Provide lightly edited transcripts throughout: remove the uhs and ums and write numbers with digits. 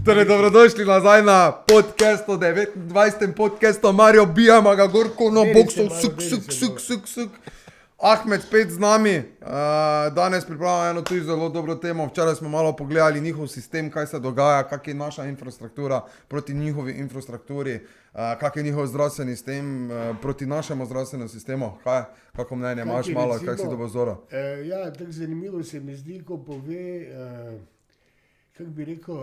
Torej, dobrodošli nazaj na podcastu, 29. podcastu, Mario bijama ga gorko na boksu, suk. Ahmed spet z nami, danes pripravljamo eno tudi zelo dobro temo. Včeraj smo malo pogledali njihov sistem, kaj se dogaja, kak je naša infrastruktura proti njihovi infrastrukturi, kak je njihov zdravstveni sistem proti našemu zdravstvenemu sistemu. Kako mnenje imaš malo, kak si dobo zora? Ja, tako zanimivo se mi zdi, ko pove, kako bi rekel,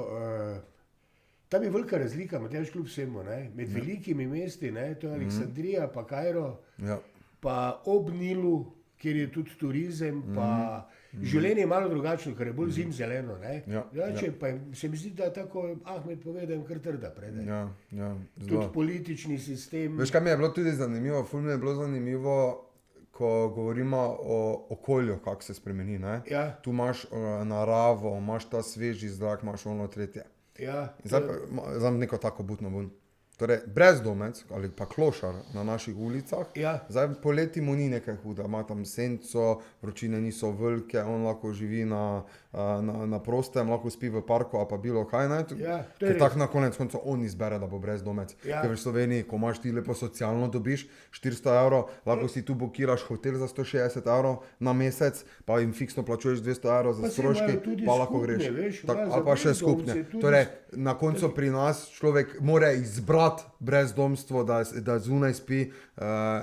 tam je velika razlika, MATJAŽ kljub vsemu, med velikimi mesti, to je Aleksandrija, pa Kairo, pa ob Nilu, kjer je tudi turizem, pa življenje je malo drugačno, ker je bolj zimzeleno. Pa se mi zdi, da tako Ahmed pove, da je kar trda predaj. Tudi politični sistem. Veš, kaj mi je bilo tudi zanimivo, ful mi je bilo zanimivo, ko govorimo o okolju, kako se spremeni. Tu imaš naravo, imaš ta sveži zrak, imaš ono tretje. Zdaj neko tako butno bun. Torej, brezdomec ali pa klošar na naših ulicah, zdaj poleti mu ni nekaj huda, ima tam senco, vročine niso velike, on lahko živi na prostem, lahko spi v parku, a pa bilo kaj, ker tak na konec konca on izbere, da bo brezdomec. Ker v Sloveniji, ko imaš ti lepo socialno dobiš 400 evrov, lahko si tu bokiraš hotel za 160 evrov na mesec, pa jim fiksno plačuješ 200 evrov za stroški, pa lahko greš. Ali pa še skupne. Torej, na koncu pri nas človek mora izbrati brezdomstvo, da zunaj spi,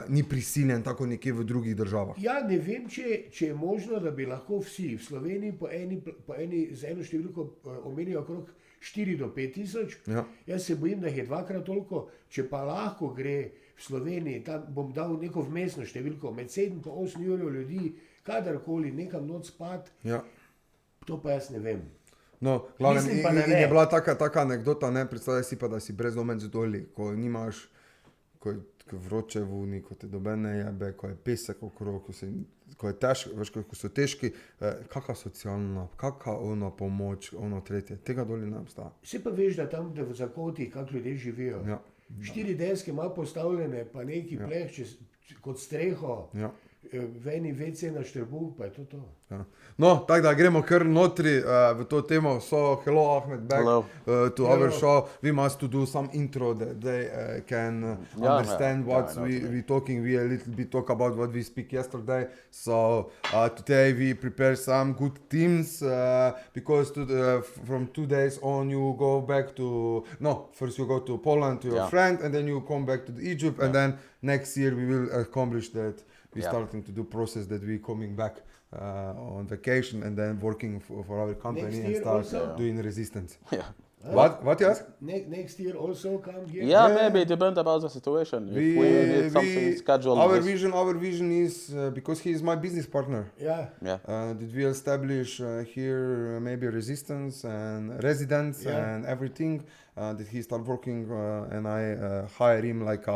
ni prisiljen tako nekje v drugih državah. Ja, ne vem, če je možno, da bi lahko vsi v Sloveniji po eni z eno številko omenijo okrog 4 do 5 tisoč. Jaz se bojim, da je dvakrat toliko, če pa lahko gre v Sloveniji, tam bom dal neko vmesno številko, med 7 pa 8 jurjev ljudi, kadarkoli, nekam noč spat, to pa jaz ne vem. No, glavnem, in je bila taka anekdota, predstavljaj si pa, da si brezdomec doli, ko nimaš, ko je vroče v uni, ko te dobene jebe, ko je pesek okrog, ko je težko, veš, ko so težki, kaka socialna, kaka ona pomoč, ono tretje, tega doli ne obstaja. Vse pa veš, da tam v zakotih, kak ljudje živijo, 4 deske ima postavljene, pa neki pleh kot streho, v eni WC na štrbuh, pa je to. No, tako da gremo kar notri v to temo. So, hello Ahmed, back to our show. We must to do some intro that they can understand what we talking. We a little bit talk about what we speak yesterday. So today we prepare some good themes because from 2 days on you go back to, first you go to Poland to your friend and then you come back to Egypt and then next year we will accomplish that. We're starting to do process that we're coming back on vacation and then working for our company and start doing resistance. What you ask? Next year also come here? Maybe it depends about the situation. If we need something scheduled. Our vision is, because he is my business partner, that we establish here maybe resistance and residence and everything, that he start working and I hire him like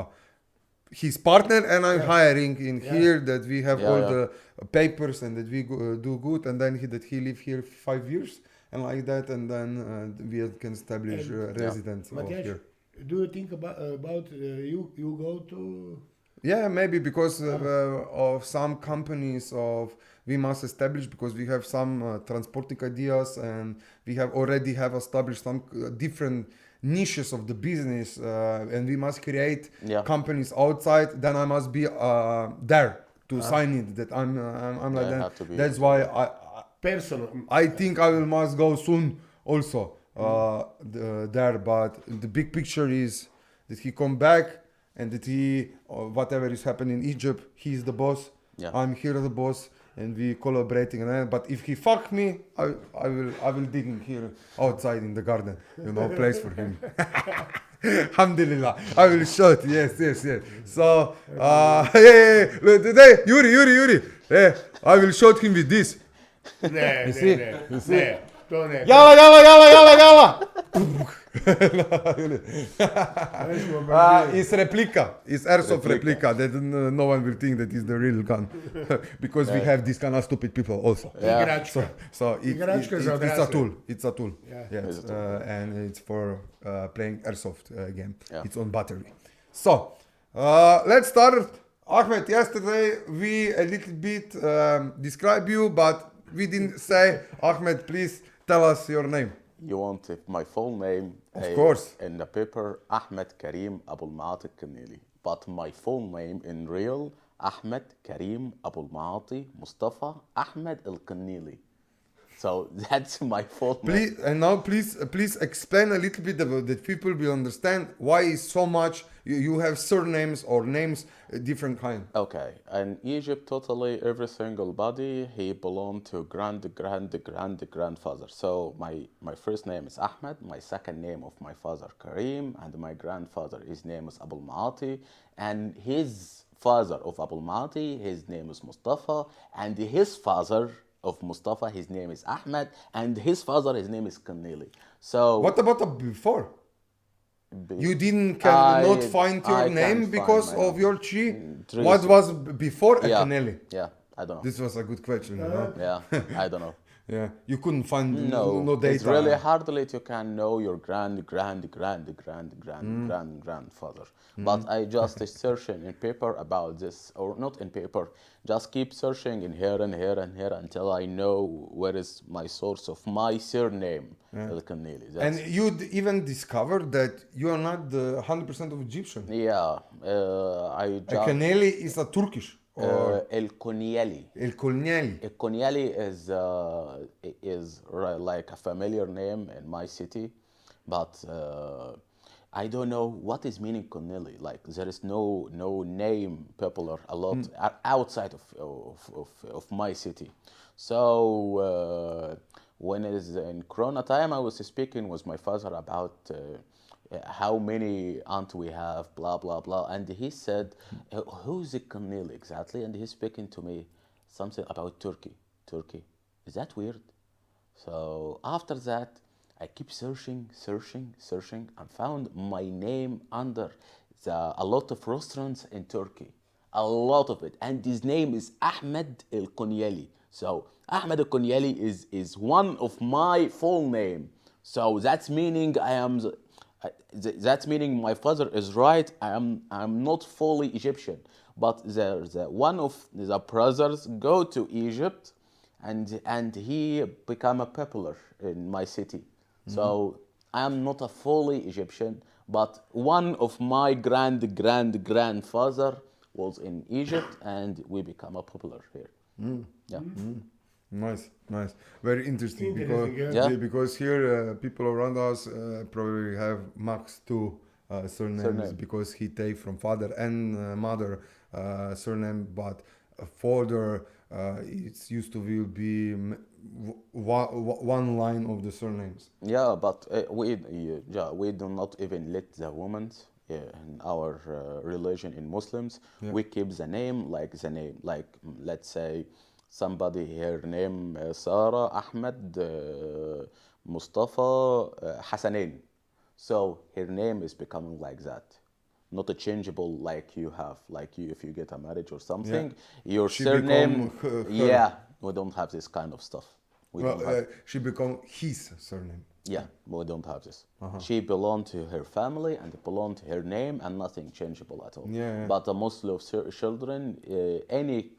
his partner and I'm hiring in here that we have all the papers and that we do good and then that he live here 5 years and like that and then we can establish residence here. Do you think about you go to? Yeah, maybe because of some companies we must establish because we have some transporting ideas and we already have established some different niches of the business and we must create companies outside, then I must be there to sign it that I'm like that. That's why I think I must go soon also there, but the big picture is that he come back and that he whatever is happening in Egypt, he's the boss, I'm here the boss and we collaborating, but if he fuck me, I will dig him here outside in the garden, place for him. Alhamdulillah, I will shoot, yes. So, today, Yuri, I will shoot him with this. Ne, to ne. Jala! It's replica, it's airsoft replica, that no one will think that is the real gun, because we have this kind of stupid people also. So it's a tool, yes, and it's for playing airsoft game. It's on battery. So let's start. Ahmed, yesterday we a little bit describe you, but we didn't say, Ahmed, please tell us your name. You want my full name? Of course. In the paper, Ahmed Karim Abul Maati Kanili. But my full name in real, Ahmed Karim Abul Maati Mustafa Ahmed Al Kanili. So that's my full name. Please, and now please explain a little bit about that people will understand why is so much you have surnames or names different kind. Okay, in Egypt, totally every single body, he belonged to grandfather. So my first name is Ahmed, my second name of my father Karim, and my grandfather, his name is Abul Maati, and his father of Abul Maati, his name is Mustafa, and his father of Mustafa, his name is Ahmed, and his father, his name is Kanili. So what about the before? You cannot find your name because of your chi. What was before Kaneli? Yeah, I don't know. This was a good question, you know? Yeah, I don't know. Yeah, you couldn't find no data. It's really hardly you can know your grandfather. But I just searching in paper about this, or not in paper, just keep searching in here and here and here until I know where is my source of my surname, El Kanili. And you even discovered that you are not the 100% of Egyptian. Yeah, I just... Kaneli is a Turkish. El Konieli. El Konieli. El Konieli is like a familiar name in my city, but I don't know what is meaning Konieli. Like there is no name popular a lot outside of my city. So when it is in Corona time, I was speaking with my father about how many aunt we have, blah, blah, blah. And he said, who's the Kanil exactly? And he's speaking to me something about Turkey. Is that weird? So after that, I keep searching, and found my name under a lot of restaurants in Turkey. A lot of it. And his name is Ahmed El Konieli. So Ahmed El Konieli is one of my full name. So that's meaning that's meaning my father is right. I'm not fully Egyptian, but the one of the brothers go to Egypt, and he become a popular in my city. So I am not a fully Egyptian, but one of my grandfather was in Egypt, and we become a popular here. Yeah. Nice. Very interesting yeah. because here people around us probably have max two surnames because he take from father and mother surname, but father it's used to will be one line of the surnames. Yeah, but we do not even let the women in our religion in Muslims. We keep the name. Like let's say somebody, her name Sarah Ahmed Mustafa Hassanin. So her name is becoming like that. Not a changeable like you have, like you if you get a marriage or something. Your She surname, her. Yeah, we don't have this kind of stuff. She become his surname. Yeah, we don't have this. She belonged to her family and belonged to her name and nothing changeable at all. Yeah. But the Muslim children, any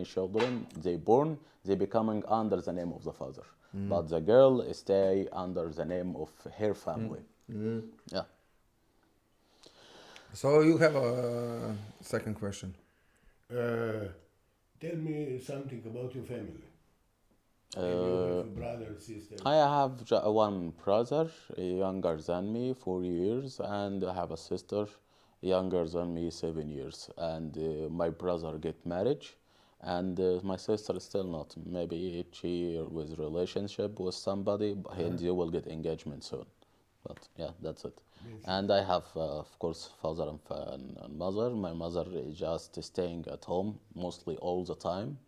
children they born, they becoming under the name of the father. But the girl stay under the name of her family. Yeah. So you have a second question. Tell me something about your family. You have a brother, sister. I have one brother, younger than me, 4 years, and I have a sister, younger than me, 7 years. And my brother get married, and my sister still not. Maybe she with relationship with somebody, and you will get engagement soon. But yeah, that's it. And I have, of course, father and mother. My mother is just staying at home mostly all the time,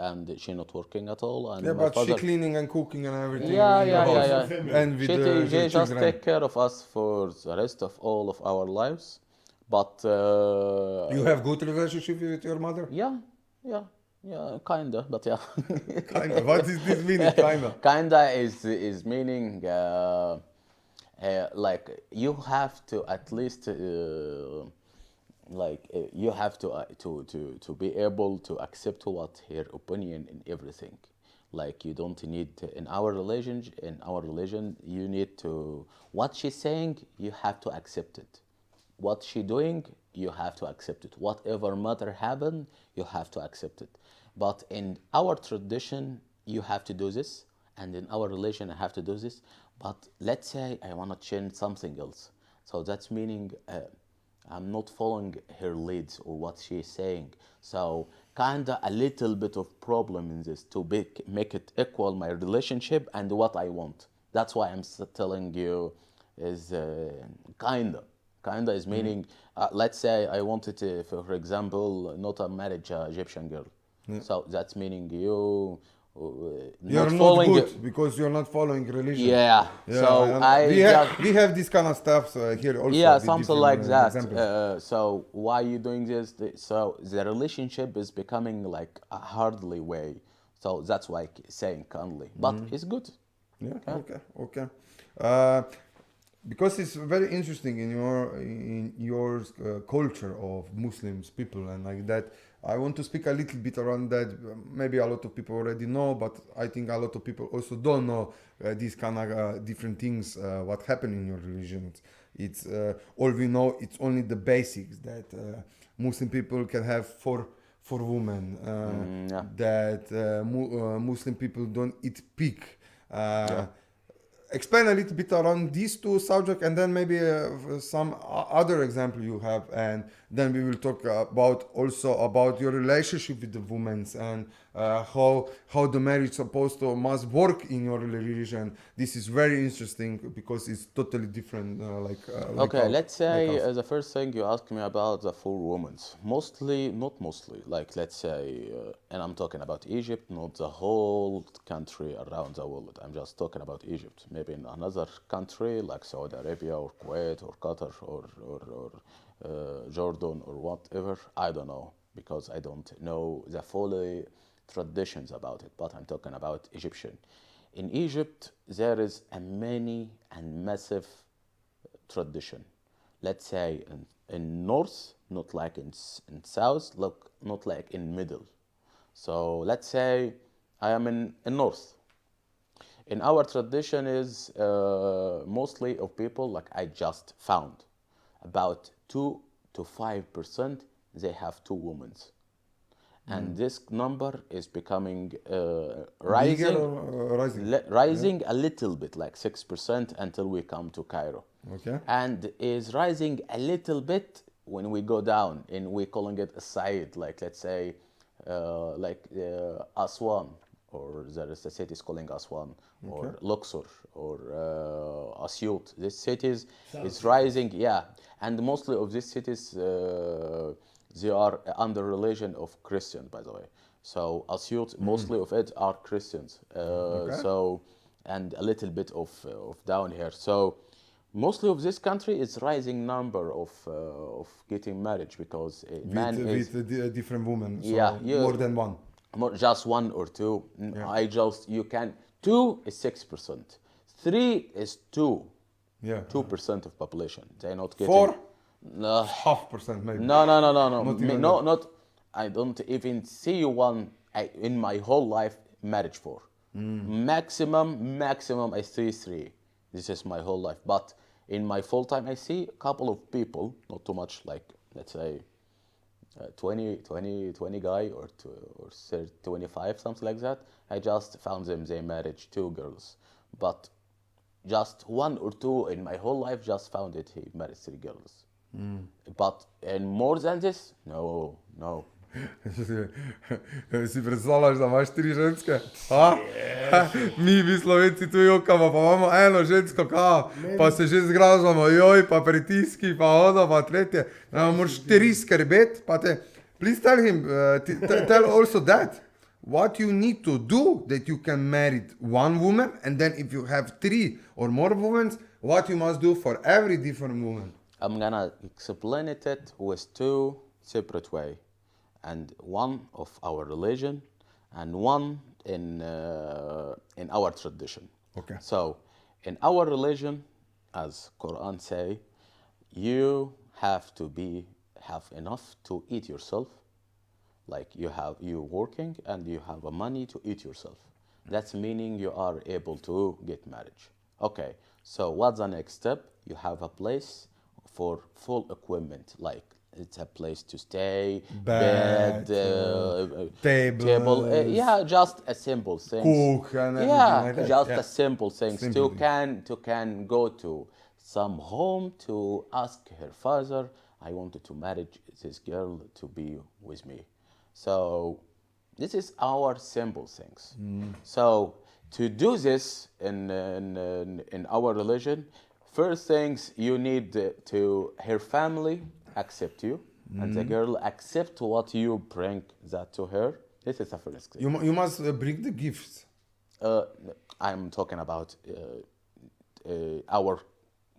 and she not working at all. And Yeah, my but father, she cleaning and cooking and everything. Yeah. And with She the just children. take care of us for the rest of all of our lives. But You have good relationship with your mother? yeah, kinda, but yeah. Kinda. What is this meaning? Kinda. Kinda is meaning like you have to at least you have to be able to accept what her opinion in everything. Like you don't need in our religion you need to what she's saying you have to accept it. What she doing you have to accept it. Whatever matter happen you have to accept it. But in our tradition you have to do this, and in our religion I have to do this. But let's say I want to change something else. So that's meaning I'm not following her leads or what she is saying. So kinda a little bit of problem in this to make it equal my relationship and what I want. That's why I'm telling you is kinda is meaning let's say I wanted to, for example, not a marriage Egyptian girl. So that's meaning you You're not following good because you're not following religion. Yeah. So we have this kind of stuff here also. yeah, with something different, like that. examples. So why you doing this? So the relationship is becoming like a hardly way. So that's why saying kindly, but it's good. Yeah. Okay. Okay. Because it's very interesting in your culture of Muslims people and like that. I want to speak a little bit around that. Maybe a lot of people already know, but I think a lot of people also don't know these kind of different things. What happen in your religion? It's all we know. It's only the basics that Muslim people can have for women. Yeah. That Muslim people don't eat pig. Explain a little bit around these two subjects, and then maybe some other example you have, and then we will talk about also about your relationship with the women and how the marriage supposed to must work in your religion. This is very interesting because it's totally different. Okay, let's say like us. the first thing you asked me about the four women. Mostly, not mostly, like let's say, and I'm talking about Egypt, not the whole country around the world. I'm just talking about Egypt. Maybe in another country like Saudi Arabia or Kuwait or Qatar or Jordan or whatever, I don't know because I don't know the full traditions about it, but I'm talking about Egyptian. In Egypt, there is a many and massive tradition. Let's say in north, not like in south, look, not like in middle. So let's say I am in north. In our tradition is mostly of people like I just found about 2 to 5% they have two women, and this number is becoming rising. Bigger or rising? Rising a little bit, like 6% until we come to Cairo. Okay. And is rising a little bit when we go down, and we're calling it a side, like let's say, Aswan, or there is a city is calling Aswan, or Luxor, or Asyut. These cities is rising, yeah, and mostly of these cities they are under religion of Christian, by the way. So Asyut, mostly of it are Christians. So, and a little bit of down here. So mostly of this country is rising number of getting marriage because a man is with a different woman. So Yeah, more than one. just one or two. You can 2 is 6%, 3 is 2. Yeah. 2% of population. They're not getting 4. No, 0.5% maybe. no. Not even that. Not. I don't even see one in my whole life marriage for. Maximum I see 3. This is my whole life. But in my full time, I see a couple of people, not too much, like let's say 20 guy or 30, 25, something like that. I just found them, they married 2 girls. But just 1 or 2 in my whole life just found it, he married 3 girls. But and more than this, no. Si predstavljaš, da imaš 3 ženske? Mi Slovenci tu jokamo, pa imamo eno žensko, pa se že zgražamo, joj, pa pritiski, pa ono, pa tretje. Moraš 3 skrbeti, pa te... Please tell him, tell also that. What you need to do that you can marry 1 woman, and then if you have 3 or more women, what you must do for every different woman. I'm gonna explain it with 2 separate ways. And one of our religion, and one in our tradition. Okay. So, in our religion, as Quran say, you have to have enough to eat yourself. Like you working and you have money to eat yourself. That's meaning you are able to get married. Okay, so what's the next step? You have a place for full equipment, like it's a place to stay, Bed, table, tables, yeah, just a simple things. cook and everything Yeah, like that. just Yeah. a simple things Simple to can go to some home to ask her father, I wanted to marry this girl to be with me. So this is our simple things. So to do this in our religion, first things you need to her family accept you, and the girl accept what you bring that to her. This is the first thing. You must bring the gifts. Uh, I'm talking about our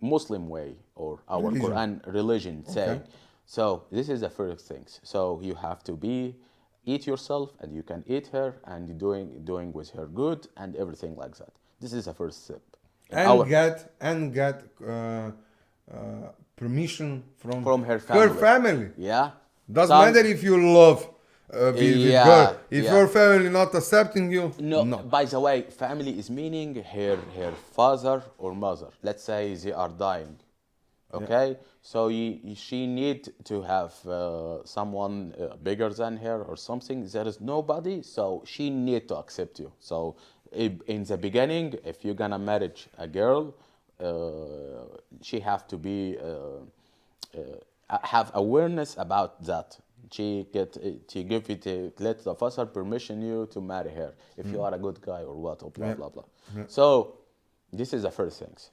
Muslim way or our Religion. Quran religion say. Okay. So this is the first things. So you have to eat yourself, and you can eat her, and doing with her good and everything like that. This is the first step. And get permission from her family. Her family. Yeah. Doesn't matter if you love with Yeah, girl. If yeah. your family not accepting you, No, by the way, family is meaning her father or mother. Let's say they are dying. Okay, so she need to have someone bigger than her or something. There is nobody, so she need to accept you. So in the beginning, if you're gonna marry a girl, she have to be have awareness about that. She give it let the father permission you to marry her if you are a good guy or what or blah blah blah. So this is the first things.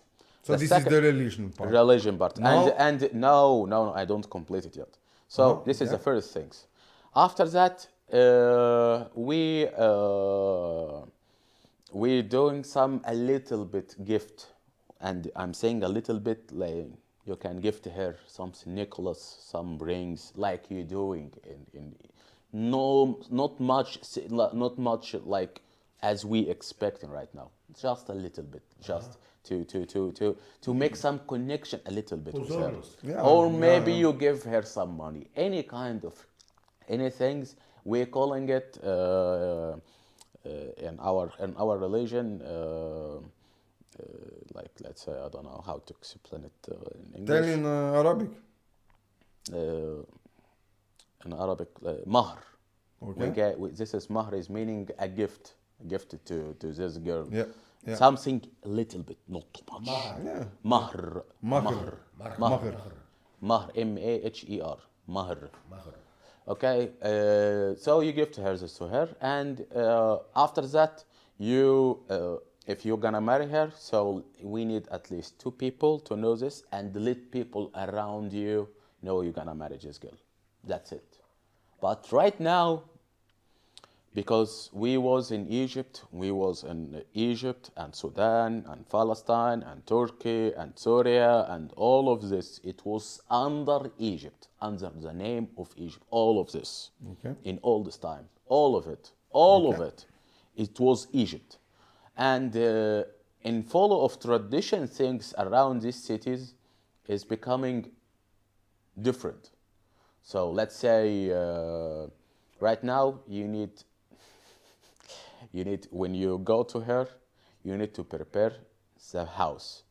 so this is the religion part. Religion part. No? And no, I don't complete it yet. So this is the first things. After that, we doing a little bit gift, and I'm saying a little bit, like you can give to her some necklace, some rings, like you doing in no, not much like as we expecting right now. Just a little bit, just to make some connection a little bit with her. Yeah, Or maybe you give her some money, any kind of anything. We're calling it in our religion. Like, let's say, I don't know how to explain it in Tell English. in Arabic. In Arabic, mahr. Okay. This is mahr is meaning a gift to this girl. Yeah. Yeah. Something a little bit, not too much. Yeah. Mahr. Mahr. Mahr. Mahr. M-A-H-E-R. Mahr. Okay, so you give to her, and after that, if you're gonna marry her, so we need at least 2 people to know this, and let people around you know you're gonna marry this girl. That's it. But right now, because we was in Egypt and Sudan and Palestine and Turkey and Syria and all of this, it was under Egypt, under the name of Egypt, all of this, Okay. in all this time, all of it, it was Egypt. And in follow of tradition, things around these cities is becoming different. So let's say right now you need, when you go to her, you need to prepare the house.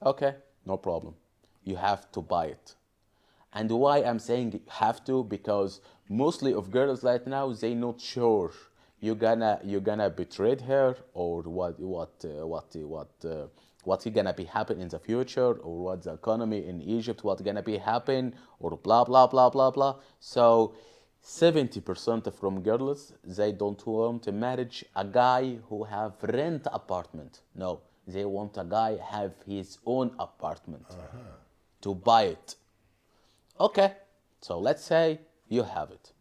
Okay, no problem. You have to buy it. And why I'm saying have to, because mostly of girls right now, they not sure you're gonna betray her, or what's gonna be happen in the future, or what the economy in Egypt, what's gonna be happen, or blah blah blah blah blah. So 70% from girls, they don't want to marry a guy who have rent apartment. No, they want a guy have his own apartment to buy it. Okay, so let's say you have it.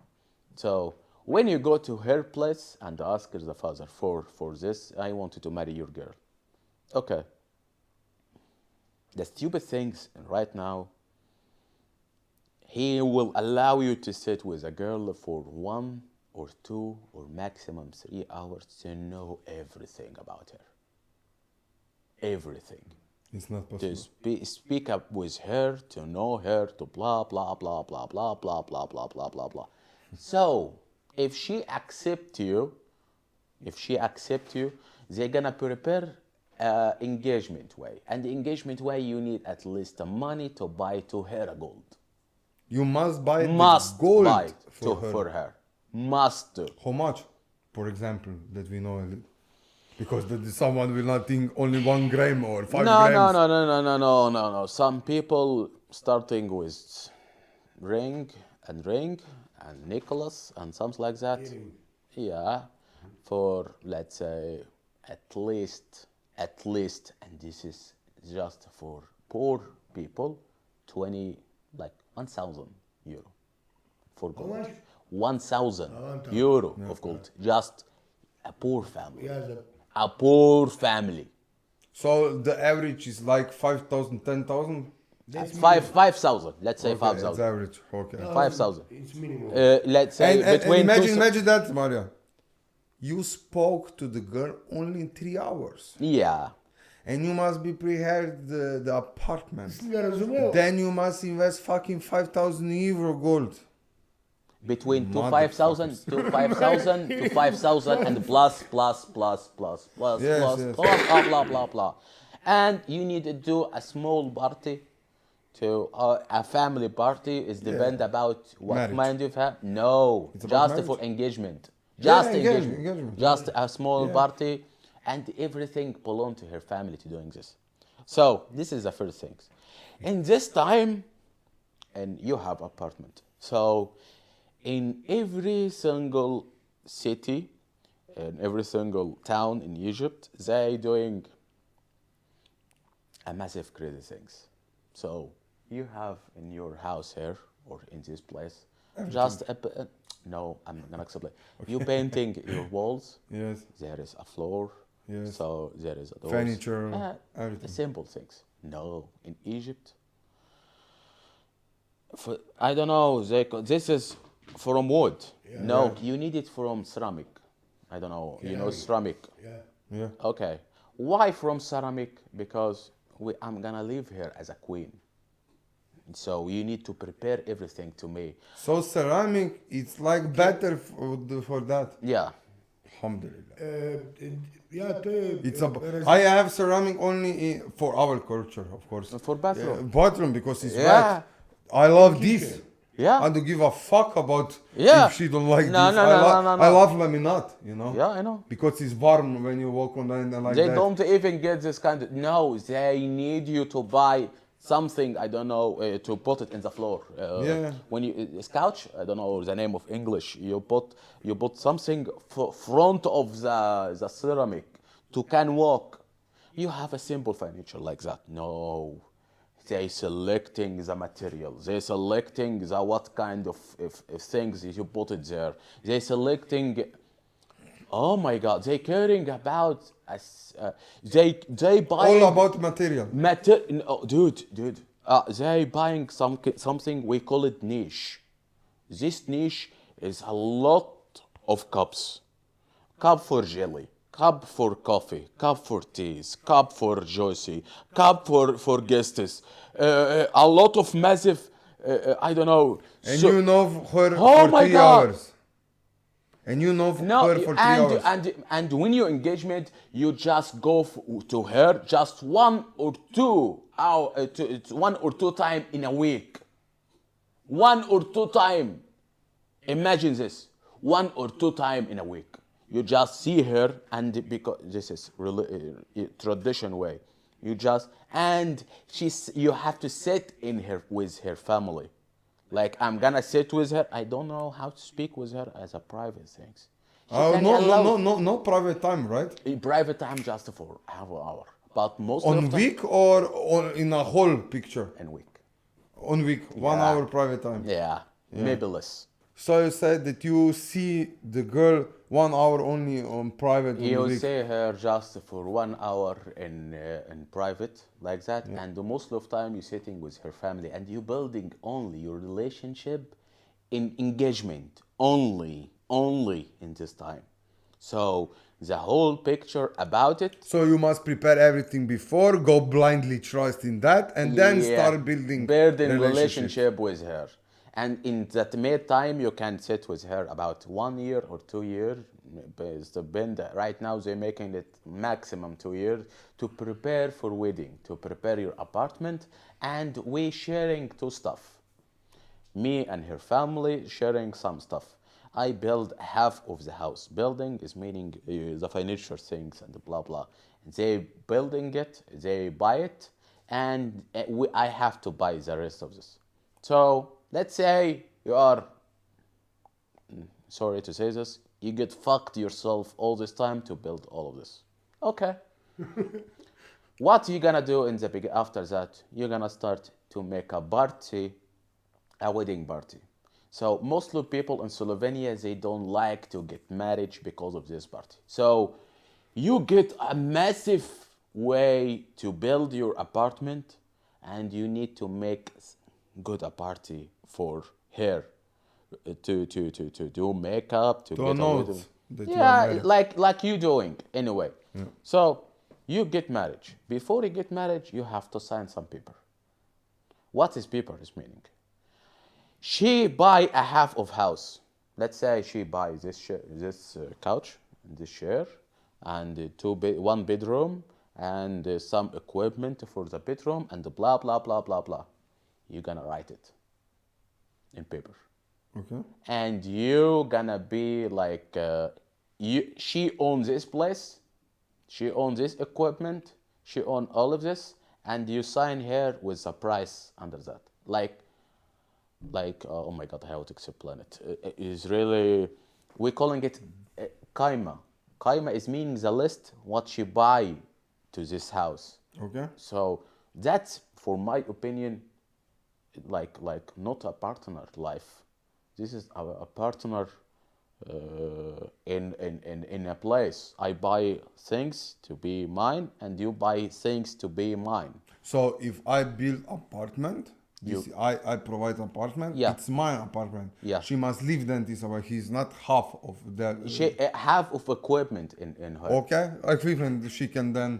So when you go to her place and ask the father for this, I wanted to marry your girl. Okay. The stupid things right now, he will allow you to sit with a girl for 1 or 2 or maximum 3 hours to know everything about her. Everything. It's not possible. To speak up with her, to know her, to blah, blah, blah, blah, blah, blah, blah, blah, blah, blah, blah. So, if she accepts you, If she accepts you, they're gonna prepare engagement way. And the engagement way, you need at least the money to buy to her a gold. You must buy Must the gold buy for her. for her. Must do. How much, for example, that we know? Because someone will not think only 1 gram or 5 grams. No. Some people starting with ring and necklace and something like that. Yeah, for let's say at least, and this is just for poor people, 1,000 euro for gold. much? 1,000 euro of gold, just a poor family. Yeah, A poor family. So the average is like 5,000, 10,000? 5,000. Let's say Okay, 5,000. it's average. Okay. 5,000. it's minimum. Let's say And between imagine that, Maria. You spoke to the girl only in 3 hours. Yeah. And you must be prepared the apartment. Ja razumel. Then you must invest fucking 5,000 euro gold. Between 5,000 to 5,000 to 5,000 and plus, Yes, blah, yes. blah. And you need to do a small party to a family party. Is depend about what Marriage. mind you have. No, It's about just for marriage. engagement. Yeah, Just engagement. Just a small party, and everything belong to her family to doing this. So this is the first thing. In this time, and you have apartment. So in every single city, in every single town in Egypt, they doing a massive crazy things. So you have in your house here or in this place, just no, I'm gonna explain. You painting your walls. Yes. There is a floor. Yes. So there is a doors. Furniture, everything. The simple things. No, in Egypt. I don't know. This is from wood. Yeah. No, you need it from ceramic. I don't know. You know ceramic. Yeah. Yeah. Okay. Why from ceramic? Because I'm gonna live here as a queen. So you need to prepare everything to me. So ceramic, it's like better for that. Yeah. Alhamdulillah. Ja, to je... It's I have ceramic only for our culture, of course. For bathroom. Bathroom because it's Yeah. wet. I love this. Yeah. I don't give a fuck about Yeah. if she don't like No, this. no, I love laminate, you know. Yeah, I know. Because it's warm when you walk on and like They that. don't even get this kind of. No, they need you to buy something. I don't know to put it in the floor. Yeah. When you couch, I don't know the name of English. You put something front of the ceramic to can walk. You have a simple furniture like that. No. They selecting the material. They selecting the what kind of things you put it there. They selecting. Oh my God! They caring about us. They buying All about material. no, dude. They buying something we call it niche. This niche is a lot of cups. Cup for jelly. Cup for coffee, cup for teas, cup for juicy, cup for guests. A lot of massive, I don't know. And you know her Oh for my 3 God. hours. And you know No, her for 3 hours. and when you engagement, you just go to her just 1 or 2 hour, 1 or 2 time in a week. 1 or 2 time. Imagine this, 1 or 2 time in a week. You just see her, and because this is really tradition way, you have to sit in her with her family. Like I'm gonna sit with her. I don't know how to speak with her as a private things. Oh, no private time, right? Private time just for half an hour, but most On of the week or in a whole picture? time in week. On week, 1 hour private time. Yeah, maybe less. So you said that you see the girl 1 hour only on private. You on week. see her just for 1 hour in private like that, and most of the time you're sitting with her family and you building only your relationship in engagement only in this time. So the whole picture about it. So you must prepare everything before, go blindly trust in that, and then start building relationship with her. And in that mid time, you can sit with her about 1 year or 2 years, It's the been that right now they're making it maximum 2 years to prepare for wedding, to prepare your apartment, and we sharing two stuff. Me and her family sharing some stuff. I build half of the house. Building is meaning the furniture things and blah blah. They building it, they buy it, and I have to buy the rest of this. So let's say you are, sorry to say this, you get fucked yourself all this time to build all of this. Okay. What you gonna do in the after that? You're gonna start to make a party, a wedding party. So mostly people in Slovenia, they don't like to get married because of this party. So you get a massive way to build your apartment, and you need to make good a party for her to do makeup, to get a wedding. Yeah, like you doing anyway. Yeah. So you get married. Before you get married, you have to sign some paper. What is paper is meaning? She buy a half of house. Let's say she buys this couch, this chair, and one bedroom, and some equipment for the bedroom, and blah blah blah blah blah. You're gonna write it in paper. Okay. And you gonna be like, she owns this place, she owns this equipment, she owns all of this, and you sign her with a price under that. Like, oh my God, how to explain it? It is really, we're calling it kaima. Kaima is meaning the list what she buy to this house. Okay. So that's, for my opinion, like not a partner life. This is a partner in a place. I buy things to be mine, and you buy things to be mine. So if I build apartment, I provide apartment. Yeah. It's my apartment. Yeah. She must live then this way. He's not half of the. She half of equipment in her. Okay, equipment she can then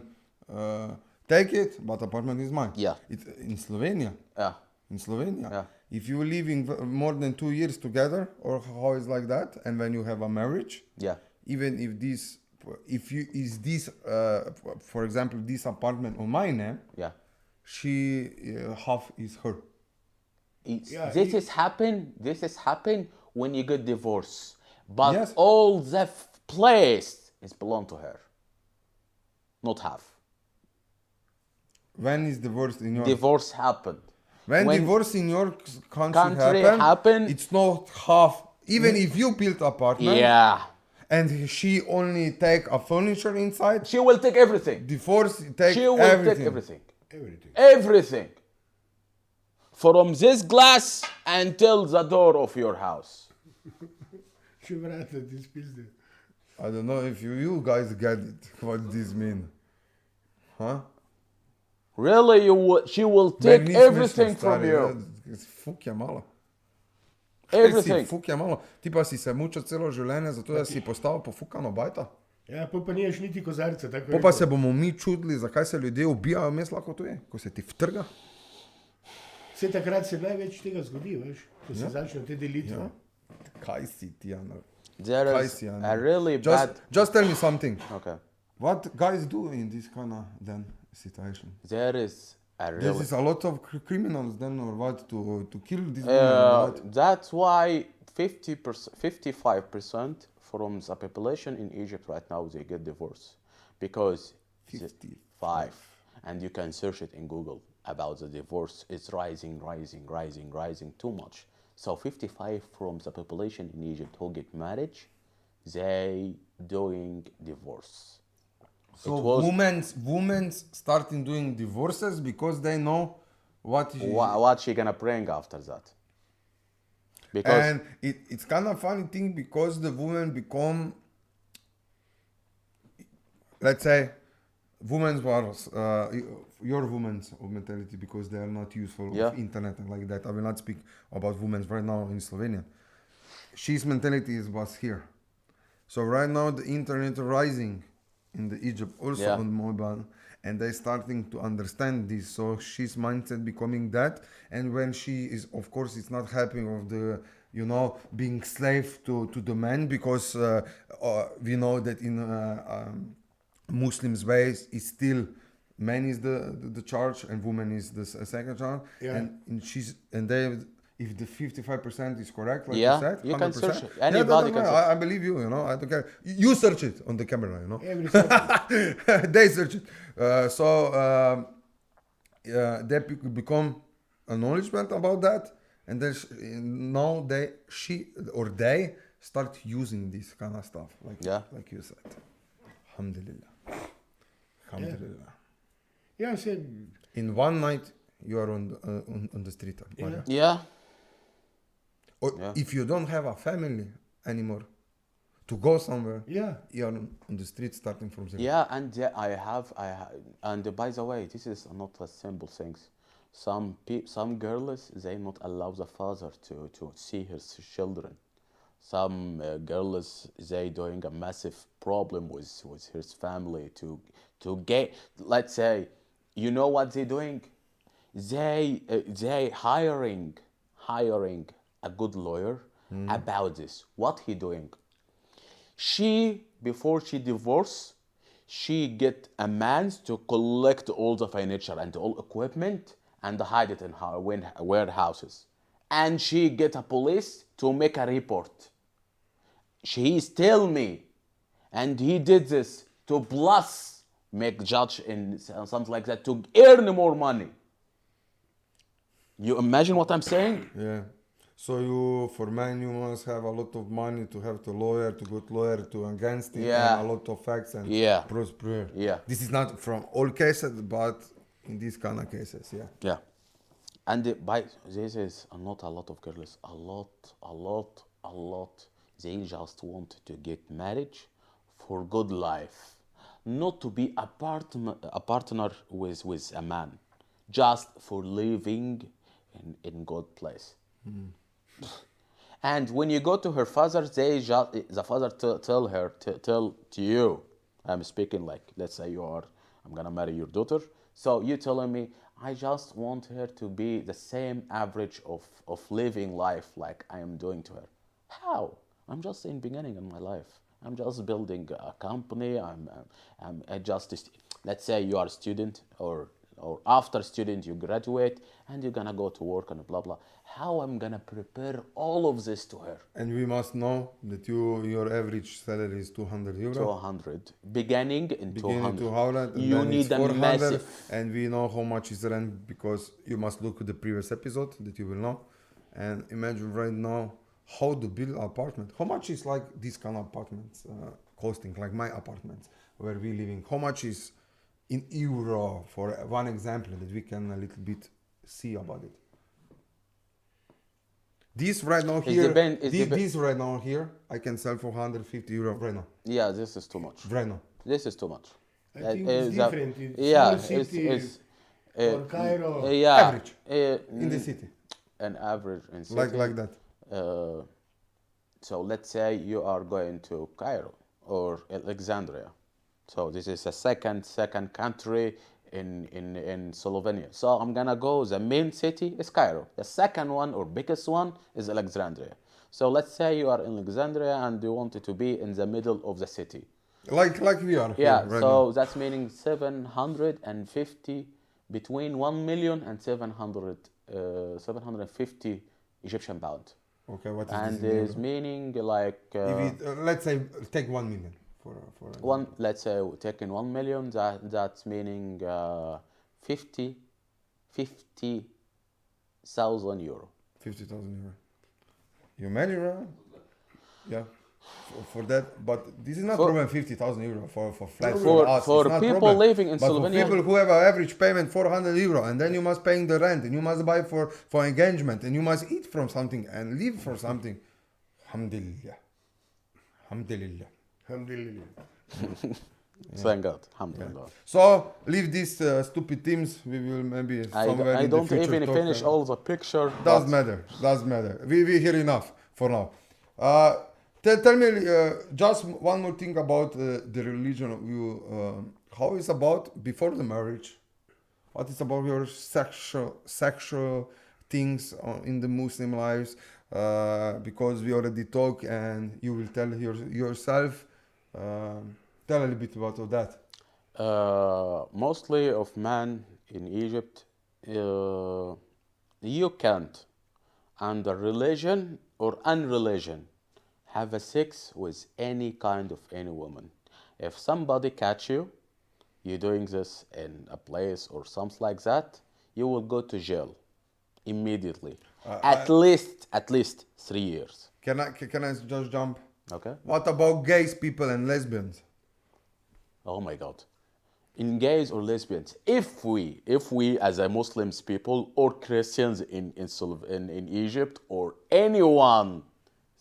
take it, but apartment is mine. Yeah. It's in Slovenia. Yeah. In Slovenia. Yeah. If you living more than 2 years together, or how is like that, and when you have a marriage, yeah, even if this, for example, this apartment on my name, yeah, she half is her. This is happen when you get divorced, but yes, all the place is belong to her, not half. When is divorce in your divorce happened? When divorce in your country happen, it's not half. Even if you build apartment, yeah, and she only take a furniture inside, she will take everything. Divorce take she will everything. take everything. From this glass until the door of your house. I don't know if you guys get it. What this mean? Huh? Really, she will take everything from you. Fuk je malo. Everything. Fuk je malo. Ti pa si se mučil celo življenje, zato da si postal pofukano bajta. Ja, pa niješ niti kozarca. Pa se bomo mi čudili, zakaj se ljudje ubijajo, mes lahko to je, ko se ti vtrga. Vse takrat se največ tega zgodi, veš, ko se začne te delitve. Ja. Kaj si ti, Ana? There is a really bad... Just tell me something. Okay. What guys do in this kind of then situation? There is a lot of criminals then, or what, to kill these women? That's why 55% from the population in Egypt right now, they get divorced. Because 55, and you can search it in Google about the divorce. It's rising too much. So 55 from the population in Egypt who get married, they doing divorce. So women starting doing divorces because they know what she gonna bring after that. Because and it's kind of funny thing because the women become, let's say, women's wars, your women's mentality, because they are not useful of internet and like that. I will not speak about women's right now in Slovenia. She's mentality was here. So right now the internet rising in the Egypt also on mobile, and they starting to understand this. So she's mindset becoming that, and when she is, of course, it's not helping of the being slave to the man, because we know that in Muslims ways is still man is the charge and woman is the second charge. Yeah. And they, if the 55% is correct, like Yeah, you said, you can 100%. search it. Yeah, Anybody can search I believe you. I don't care. You search it on the camera. Every second. They search it. They become acknowledgement about that, and then now they start using this kind of stuff, like you said. Alhamdulillah. Alhamdulillah. Yeah, I said. In one night, you are on the street. Yeah. Or if you don't have a family anymore to go somewhere, you are on the street starting from zero. Yeah, and I have, and by the way, this is not a simple things. Some girls, they not allow the father to see his children. Some girls, they doing a massive problem with his family to get, let's say, you know what they doing? They hiring a good lawyer about this. What he doing? She, before she divorce, she get a man to collect all the furniture and all equipment and hide it in her warehouses. And she get a police to make a report. He tell me, and he did this to plus make judge in something like that to earn more money. You imagine what I'm saying? Yeah. So for men, you must have a lot of money to have the lawyer, to go to lawyer, to against it, and a lot of facts and prosper. Yeah. This is not from all cases, but in these kind of cases, Yeah. And this is not a lot of girls, a lot. They just want to get married for good life, not to be a partner with a man, just for living in good place. And when you go to her father, the father tell to you, I'm speaking like, let's say I'm gonna marry your daughter. So you telling me, I just want her to be the same average of living life like I am doing to her. How? I'm just in beginning in my life. I'm just building a company. I'm just, let's say you are a student or after student you graduate and you're gonna go to work and blah blah. How I'm gonna prepare all of this to her? And we must know that your average salary is 200 euro. 200. Beginning 200. 200. You need a massive. And we know how much is rent because you must look at the previous episode that you will know. And imagine right now how to build an apartment. How much is like these kind of apartments costing, like my apartments where we living? How much is in euro, for one example that we can a little bit see about it? This right now here, this right now here, I can sell for 150 euro right now. Yeah, this is too much. Right now. This is too much. I think it's different. It's or Cairo. Average in the city. An average in city. Like that. So let's say you are going to Cairo or Alexandria. So this is a second country in Slovenia. So I'm gonna go, the main city is Cairo. The second one or biggest one is Alexandria. So let's say you are in Alexandria and you want it to be in the middle of the city. Like we are. Yeah, right so now. that's meaning 750, between 1 million and 750 Egyptian pound. Okay, what is and this? is meaning like let's say take 1 million for one. Let's say taking 1 million. That's meaning 50,000 euro. 50,000 euro. You imagine, right? Yeah. For that, but this is not problem 50,000 euro for flat for us. For it's not people problem. living in But Slovenia. for people who have an average payment 400 euro, and then you must paying the rent, and you must buy for engagement, and you must eat from something and live for something. Alhamdulillah. Alhamdulillah. Alhamdulillah. Thank God. Alhamdulillah. So leave these stupid teams. We will maybe somewhere I in the don't future even talk, finish all the picture. Doesn't matter. We hear enough for now. Tell me just one more thing about the religion of you. How is about before the marriage? What is about your sexual things in the Muslim lives? because we already talk and you will tell yourself. Tell a little bit about that. Mostly of men in Egypt, you can't, under religion or unreligion, have a sex with any kind of any woman. If somebody catch you doing this in a place or something like that, you will go to jail immediately. At least 3 years. Can I just jump? Okay. What about gays people and lesbians? Oh my God. In gays or lesbians, if we as a Muslims people or Christians in Egypt or anyone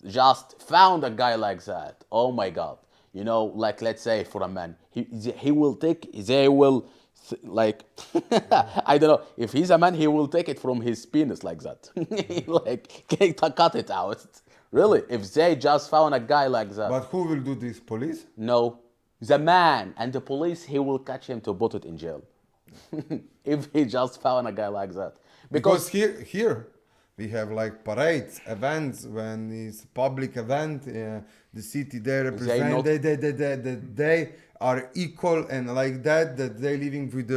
just found a guy like that, oh my God, you know, like let's say for a man, they will like I don't know, if he's a man, he will take it from his penis like that, like cut it out. Really, if they just found a guy like that. But who will do this? Police? No. The man and the police, he will catch him to put it in jail. If he just found a guy like that. Because here we have like parades, events, when it's public event, the city they represent, they are equal and like that they living with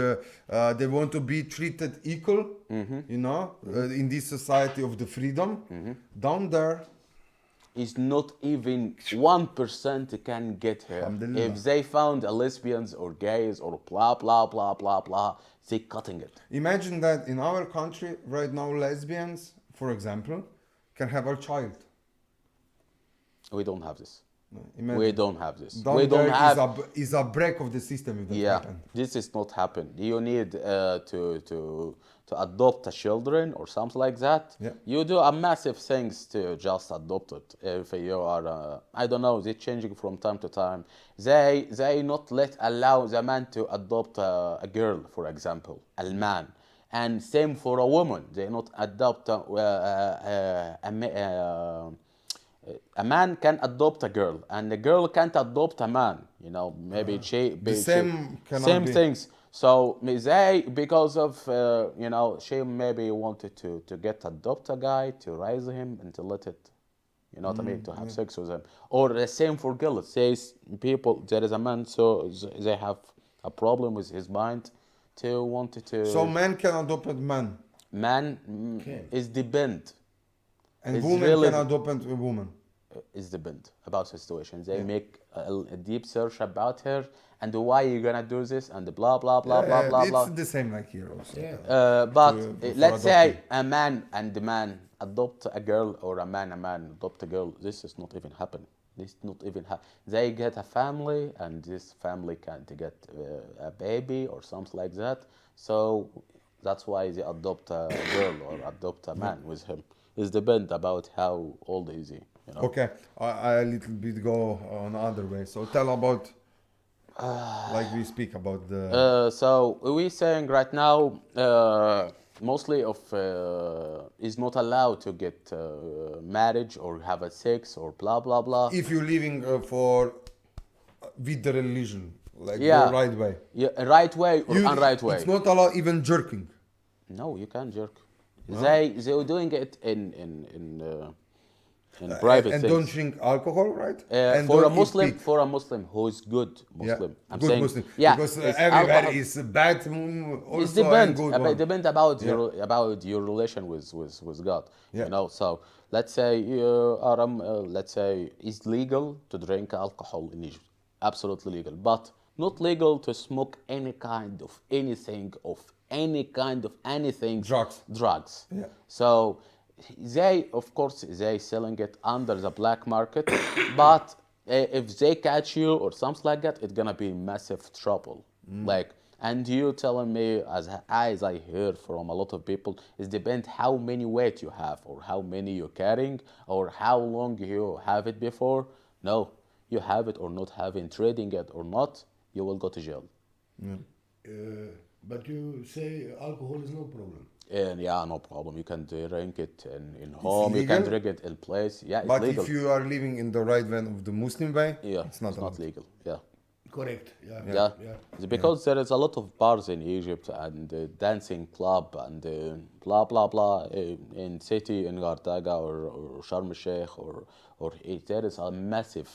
they want to be treated equal, you know, in this society of the freedom. Down there, is not even 1% can get here. If they found a lesbians or gays or blah blah blah blah blah, they cutting it. Imagine that in our country right now, lesbians, for example, can have a child. We don't have this. Imagine. We don't have this. Down we don't there have. Is a break of the system if that happen. This is not happen. You need to adopt a children or something like that. Yeah. You do a massive things to just adopt it. If you are, I don't know, they're changing from time to time. They not allow the man to adopt a girl, for example, a man. And same for a woman. They not adopt a man can adopt a girl, and a girl can't adopt a man. You know, maybe same things. So they, because of you know, she maybe wanted to adopt a guy, to raise him and to let it, you know what I mean, to have sex with him. Or the same for girls. Says people, there is a man, so they have a problem with his mind to wanted to. So men can adopt a man. Man is depend. And It's women really can adopt a woman. Is depend about the situation. They make a deep search about her and why you're gonna do this and blah blah blah blah blah it's blah. the same like here also. But let's say adopting. a man and the man adopt a girl, or a man adopt a girl. This is not even happen. This not even happen. They get a family, and this family can't get a baby or something like that. So that's why they adopt a girl or adopt a man with him. It's depend about how old is he. You know? Okay, I a little bit go on other way. So tell about, like we speak about the. So we saying right now, mostly of is not allowed to get marriage or have a sex or blah blah blah. If you're living for with the religion, like the right way. Yeah, right way or unright way. It's not allowed even jerking. No, you can't jerk. No? They were doing it in private and things. don't drink alcohol, right? And For don't a eat Muslim, meat. for a Muslim who is good Muslim, I'm good saying, Muslim. yeah, Because it's everybody alcohol. is bad. Also It depends. and good It depends about Yeah. your relation with God. Yeah. You know, so let's say let's say it's legal to drink alcohol in Egypt, absolutely legal, but not legal to smoke any kind of anything drugs. Yeah. So they, of course, they selling it under the black market, but if they catch you or something like that, it's gonna be massive trouble. Like, and you telling me, as I heard from a lot of people, it depends how many weight you have, or how many you're carrying, or how long you have it before. No, you have it or not have it, trading it or not, you will go to jail. But you say alcohol is no problem. And yeah, no problem. You can drink it in home. You can legal? drink it in place. Yeah, it's But legal. if you are living in the right way of the Muslim way, Yeah, it's not allowed. legal. Yeah. Correct. Yeah. Yeah. Yeah. It's because there is a lot of bars in Egypt and dancing club and blah blah blah in city in Gardaga or Sharm el Sheikh or there is a massive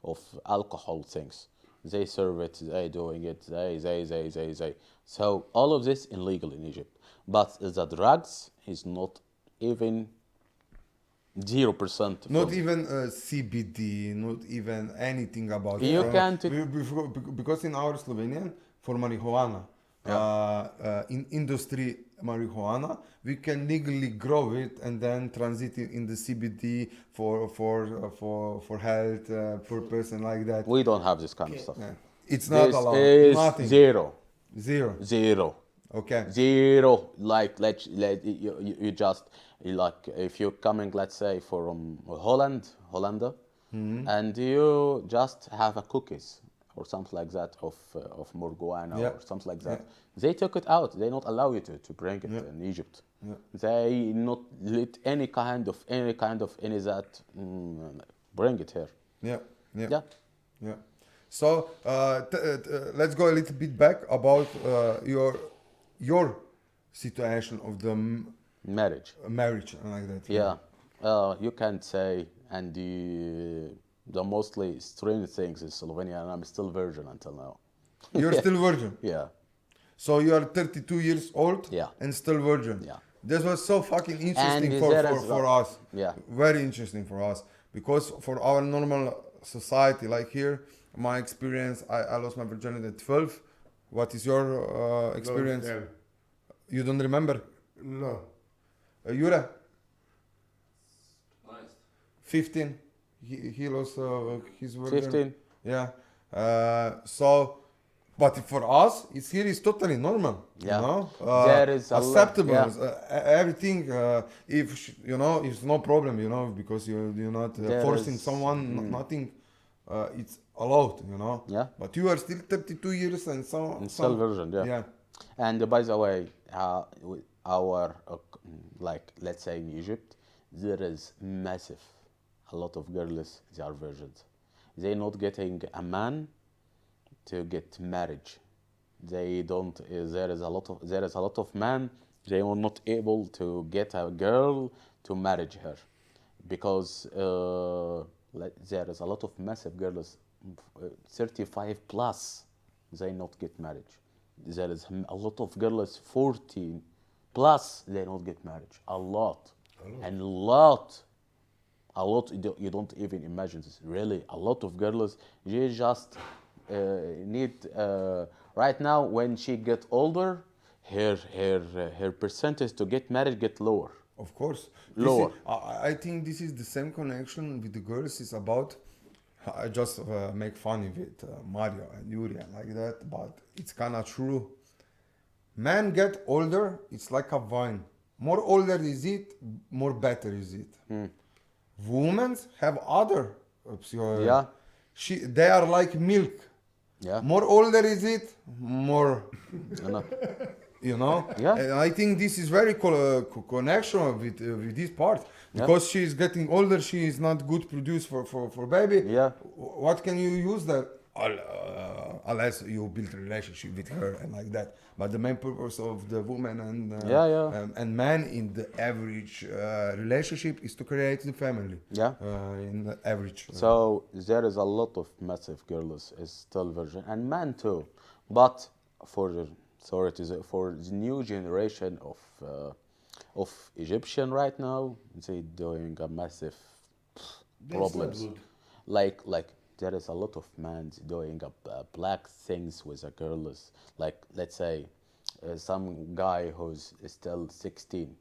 of alcohol things. They serve it, they doing it, they. So all of this illegal in Egypt. But the drugs is not even 0%. Not even CBD, not even anything about You it. can't- Because in our Slovenian, for marijuana, in industry marijuana, we can legally grow it and then transit it in the CBD for health purpose and like that. We don't have this kind of stuff. Yeah. It's not This allowed. is Nothing. zero. Zero. Okay. Zero. Like you just like if you're coming, let's say from Hollander, and you just have a cookies or something like that of marijuana Yeah. or something like that. Yeah. They took it out. They not allow you to bring it in Egypt. Yeah. They not let any kind of that bring it here. Yeah. Yeah. Yeah. Yeah. So let's go a little bit back about your situation of the Marriage. marriage and like that. Yeah, you can say, and the mostly strange things in Slovenia, and I'm still virgin until now. You're still virgin. Yeah, So you are 32 years old Yeah. and still virgin. Yeah. This was so fucking interesting And for there is us. Yeah. Very interesting for us. Because for our normal society, like here, my experience, I lost my virginity at 12. What is your experience? Yeah. You don't remember? No. Jure? 15. He lost his virgin. 15. Yeah. So, but for us, it's here is totally normal. Yeah. You know, There is a lot- acceptable. yeah. Everything. If you know, it's no problem. You know, because you're not There forcing is- someone. Nothing. It's allowed. You know. Yeah. But you are still 32 years and so. And still virgin, yeah. Yeah. And by the way, our like let's say in Egypt, there is a lot of girls. They are virgins. They're not getting a man to get marriage. They don't. There is a lot of men. They are not able to get a girl to marry her, because there is a lot of massive girls, 35 plus. They not get married. There is a lot of girls 40 plus. They don't get married. A lot. You don't even imagine this. Really, a lot of girls. They just need right now. When she get older, her percentage to get married get lower. Of course. Lower. I think this is the same connection with the girls. It's about. I just make fun with Mario and Yuri and like that, but it's kind of true. Men get older. It's like a wine. More older is it, more better is it. Women have other. Yeah. They are like milk. Yeah. More older is it, more. You know? You know. Yeah. And I think this is very connection with this part, because she is getting older. She is not good produce for baby. Yeah. What can you use that? Unless you build a relationship with her and like that. But the main purpose of the woman and man in the average relationship is to create the family. Yeah. In the average. So there is a lot of massive girls is still virgin, and men too. But for the new generation of Egyptian right now, they doing a massive problems. Not good. Like there is a lot of men doing black things with the girls. Like let's say some guy who's still 16.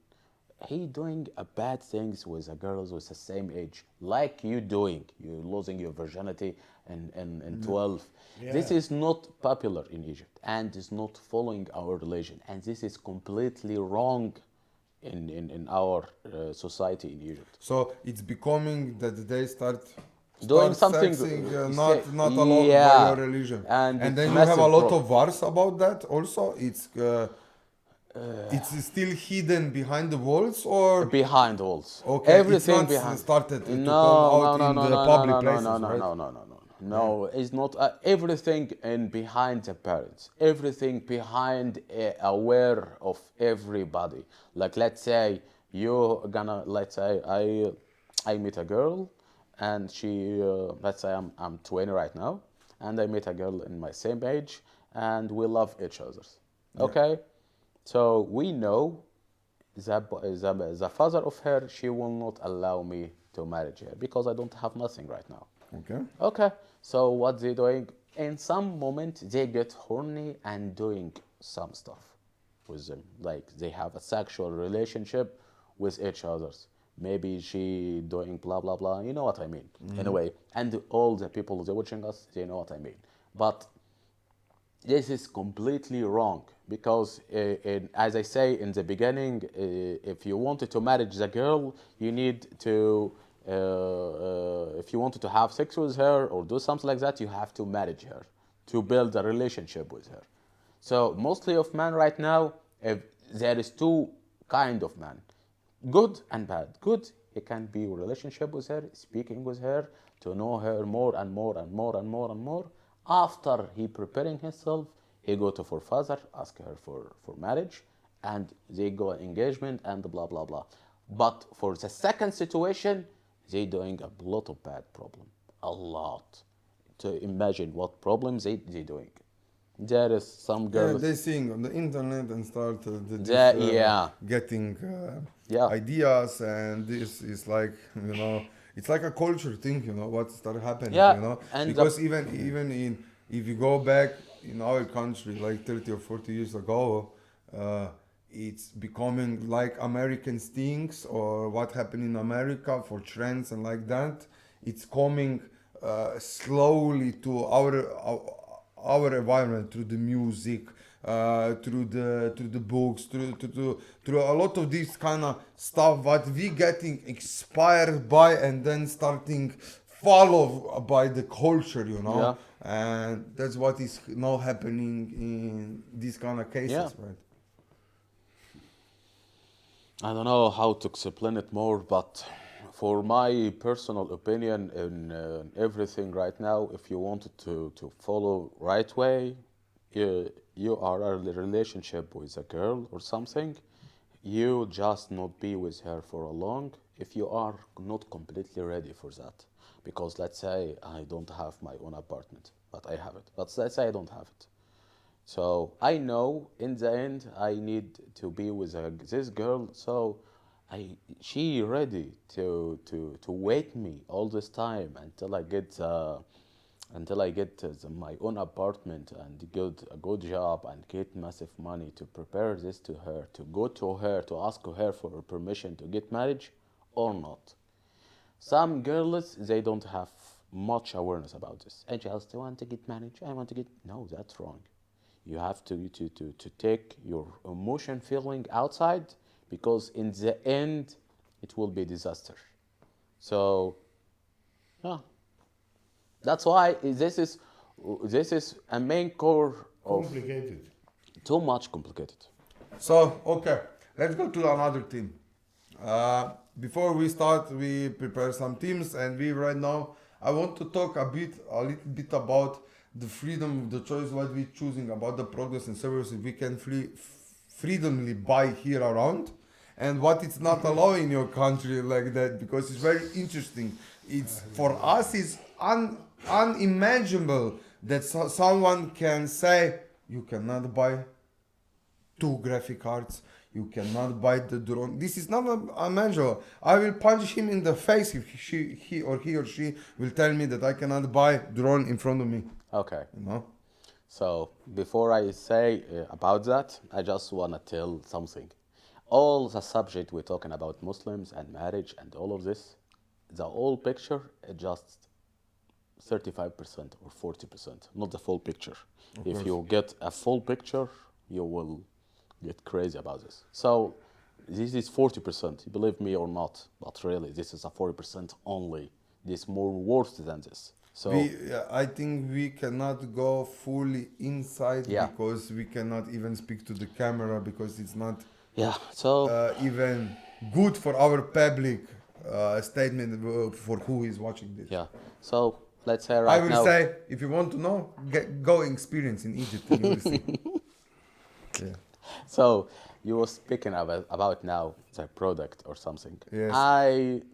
He doing bad things with the girls with the same age, like you doing. You're losing your virginity in 12. Yeah. This is not popular in Egypt, and is not following our religion, and this is completely wrong in our society in Egypt. So it's becoming that they start Doing something sexing, say- not allowed yeah. by your religion. And then it's you have a massive lot pro- of wars about that also. It's still hidden behind the walls, or Behind walls. okay, Everything it's not behind. started to No, come out no, in no, the no, public no, places, no, no, right? no, no, no, no. No, it's not everything in behind the parents. Everything behind aware of everybody. Like let's say I meet a girl, and she let's say I'm 20 right now, and I meet a girl in my same age, and we love each other. Okay, so we know the father of her, she will not allow me to marry her because I don't have nothing right now. Okay. Okay, so what they doing? In some moment, they get horny and doing some stuff with them. Like they have a sexual relationship with each others. Maybe she doing blah blah blah. You know what I mean? Anyway, and all the people who are watching us, they know what I mean. But this is completely wrong because, as I say in the beginning, if you wanted to marry the girl, you need to, if you wanted to have sex with her or do something like that, you have to marry her to build a relationship with her. So mostly of men right now, if there is two kind of men, good and bad. Good, he can be in relationship with her, speaking with her, to know her more and more and more and more and more. After he preparing himself, he go to her father, ask her for marriage, and they go engagement and blah blah blah. But for the second situation, they doing a lot of bad problem, a lot. To imagine what problems they doing. There is some Yeah, girls. they sing on the internet and start getting Yeah. ideas, and this is like, it's like a culture thing, what started happening, Yeah, and because even in, if you go back in our country like 30 or 40 years ago, it's becoming like American things, or what happened in America for trends and like that. It's coming slowly to our environment, through the music, through the books, through a lot of this kind of stuff, what we getting inspired by, and then starting follow by the culture, Yeah. and that's what is now happening in these kind of cases, Yeah. right? I don't know how to explain it more, but for my personal opinion in everything right now, if you wanted to follow right way, you are in a relationship with a girl or something, you just not be with her for a long if you are not completely ready for that. Because let's say I don't have my own apartment, but I have it. But let's say I don't have it. So I know in the end I need to be with this girl. So she ready to wait me all this time until I get my own apartment and get a good job and get massive money to prepare this to her, to go to her, to ask her for permission to get married or not. Some girls, they don't have much awareness about this. I just want to get married. I want to get. No, that's wrong. You have to take your emotion feeling outside, because in the end, it will be disaster. So, yeah, that's why this is a main core of Complicated. too much complicated. So, okay, let's go to another theme. Before we start, we prepare some themes, and we right now, I want to talk a little bit about the freedom, the choice, what we choosing, about the products and services we can freedomly buy here around, and what it's not allowed in your country like that, because it's very interesting. It's for us, it's unimaginable that someone can say you cannot buy 2 graphic cards, you cannot buy the drone. This is not a measure. I will punch him in the face if he or she will tell me that I cannot buy drone in front of me. Okay. You know? So before I say about that, I just want to tell something. All the subject we're talking about, Muslims and marriage and all of this, the whole picture is just 35% or 40%, not the full picture. If you get a full picture, you will get crazy about this. So this is 40%, believe me or not, but really this is a 40% only. This more worse than this. So I think we cannot go fully inside, Yeah. because we cannot even speak to the camera, because it's not yeah, so even good for our public statement for who is watching this. yeah, so let's say I right will now. say, if you want to know, go experience in Egypt and you will see. Yeah. So you were speaking about now the product or something. Yes.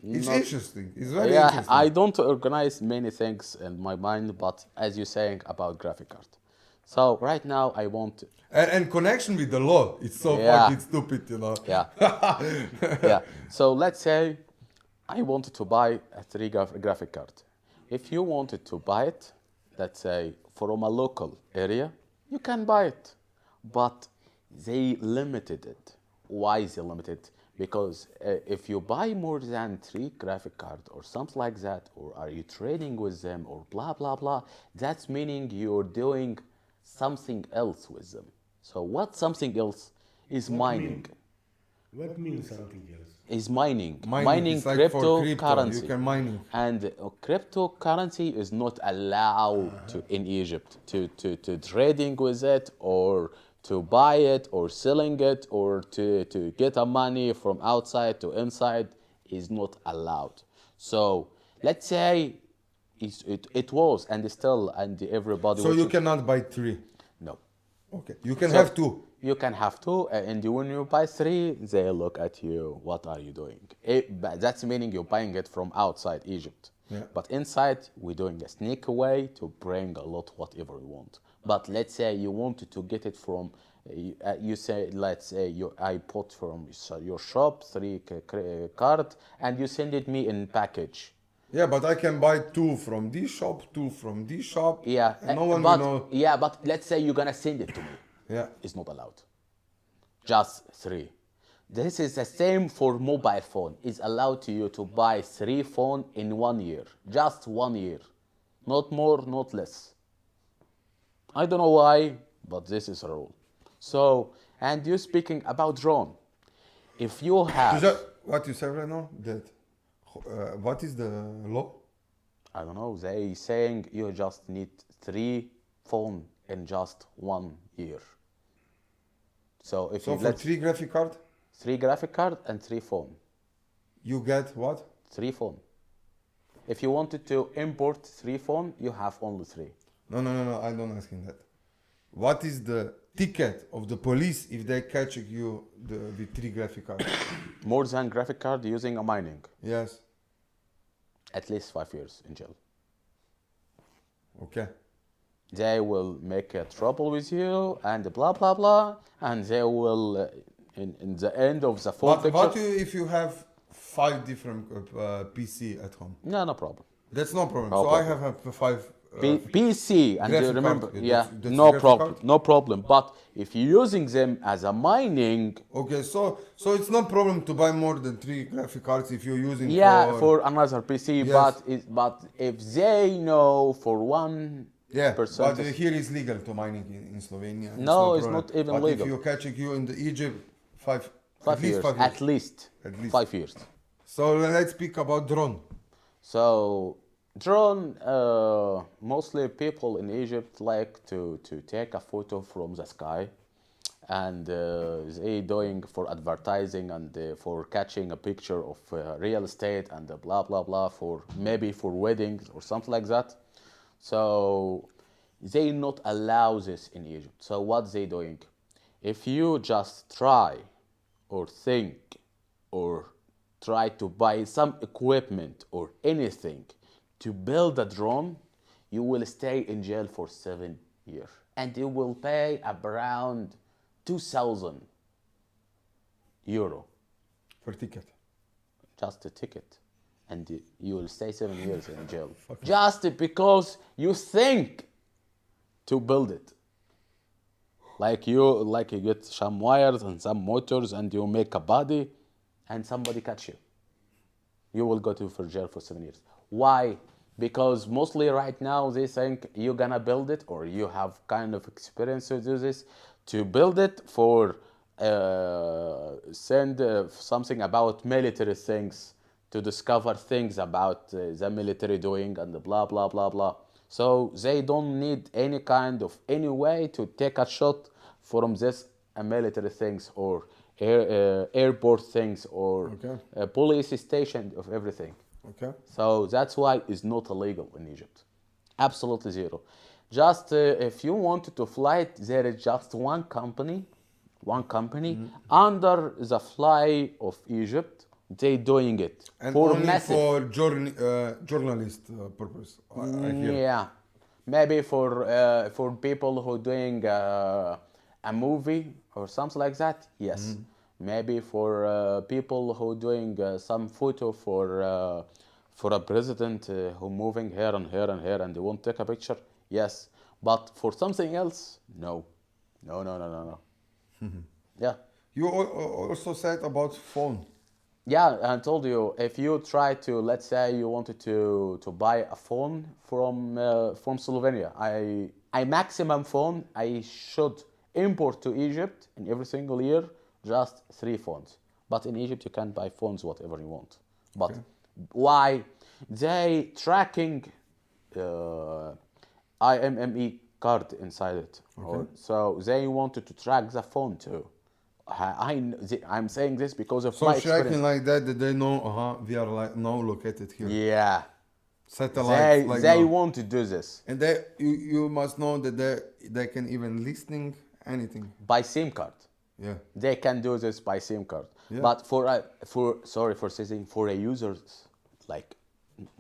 It's not- interesting. It's very yeah, interesting. I don't organize many things in my mind, but as you're saying about graphic card. So right now I want, And connection with the law, it's so Yeah. fucking stupid, you know. yeah, yeah. So let's say I wanted to buy a 3 graphic card. If you wanted to buy it, let's say from a local area, you can buy it, but they limited it. Why they limited? Because if you buy more than 3 graphic cards or something like that, or are you trading with them or blah blah blah, that's meaning you're doing something else with them. So what something else is mining? What means something else? Is mining It's like for crypto, cryptocurrency. you can mining. And cryptocurrency is not allowed in Egypt to trading with it or to buy it or selling it or to get a money from outside to inside is not allowed. So let's say it was and still and everybody. So which you is- cannot buy 3. no. Okay. You can So have 2. You can have 2, and when you buy 3, they look at you. What are you doing? But that's meaning you're buying it from outside Egypt. Yeah. But inside, we're doing a sneak way to bring a lot whatever we want. But let's say you wanted to get it from, you say, let's say I put from your shop 3 card, and you send it me in package. Yeah, but I can buy 2 from this shop, 2 from this shop. Yeah, And no one but, will know. Yeah, but let's say you're gonna send it to me. Yeah. Is not allowed. Just 3. This is the same for mobile phone. It's allowed to you to buy 3 phone in 1 year. Just 1 year. Not more, not less. I don't know why, but this is a rule. So, and you speaking about drone. If you have, What you say right now? That what is the law? I don't know, they saying you just need 3 phone in just 1 year. So if So you for let 3 graphic card, 3 graphic card and 3 phone. you get what? 3 phone. If you wanted to import 3 phone, you have only 3. No, I don't asking that. What is the ticket of the police if they catch you with 3 graphic cards? More than graphic card using a mining, Yes. at least 5 years in jail. Okay. They will make a trouble with you and blah blah blah, and they will in the end of the full But picture. what if you have 5 different PC at home? No problem. That's no problem. No So problem. I have 5. PC and graphic you remember, card, yeah, that's no graphic problem, card? no problem. But if you're using them as a mining, Okay, so it's no problem to buy more than 3 graphic cards if you're using yeah, for another PC. Yes. But if they know for one Yeah, percent, but here is legal to mining in Slovenia. No, it's problem. not even but legal. if you're catching you in the Egypt, 5 5 at least years, 5 years. at least At least. 5 years. So let's speak about drone. So drone, mostly people in Egypt like to take a photo from the sky, and they doing for advertising and for catching a picture of real estate and blah blah blah, for maybe for weddings or something like that. So they not allow this in Egypt. So what they doing? If you just try or think or try to buy some equipment or anything to build a drone, you will stay in jail for 7 years. And you will pay around 2,000 euro, For ticket. just a ticket. And you will stay 7 years in jail. Just because you think to build it. Like you get some wires and some motors and you make a body and somebody catch you. You will go to for jail for 7 years. Why? Because mostly right now they think you're gonna build it or you have kind of experience to do this, to build it for send something about military things, to discover things about the military doing and the blah blah blah blah. So they don't need any kind of any way to take a shot from this military things or airport things or police station of everything. Okay. So that's why it's not illegal in Egypt. Absolutely zero. Just if you wanted to fly it, there is just one company under the fly of Egypt. They doing it And for only massive. for journalist purpose. I hear. Yeah, maybe for people who doing a movie or something like that. Yes, maybe for people who doing some photo for a president who moving here and here and here and they want to take a picture. Yes, but for something else, no. Yeah. You also said about phone. Yeah, I told you, if you try to, let's say you wanted to buy a phone from Slovenia, I maximum phone I should import to Egypt in every single year just 3 phones. But in Egypt you can buy phones whatever you want. But why? They tracking IMME card inside it. So they wanted to track the phone too. I'm saying this because of So my tracking experience. like that they know, we are like now located here. Yeah. Satellites. They want to do this. And you must know that they can even listening anything. By SIM card. Yeah. They can do this by SIM card. Yeah. But for a user, like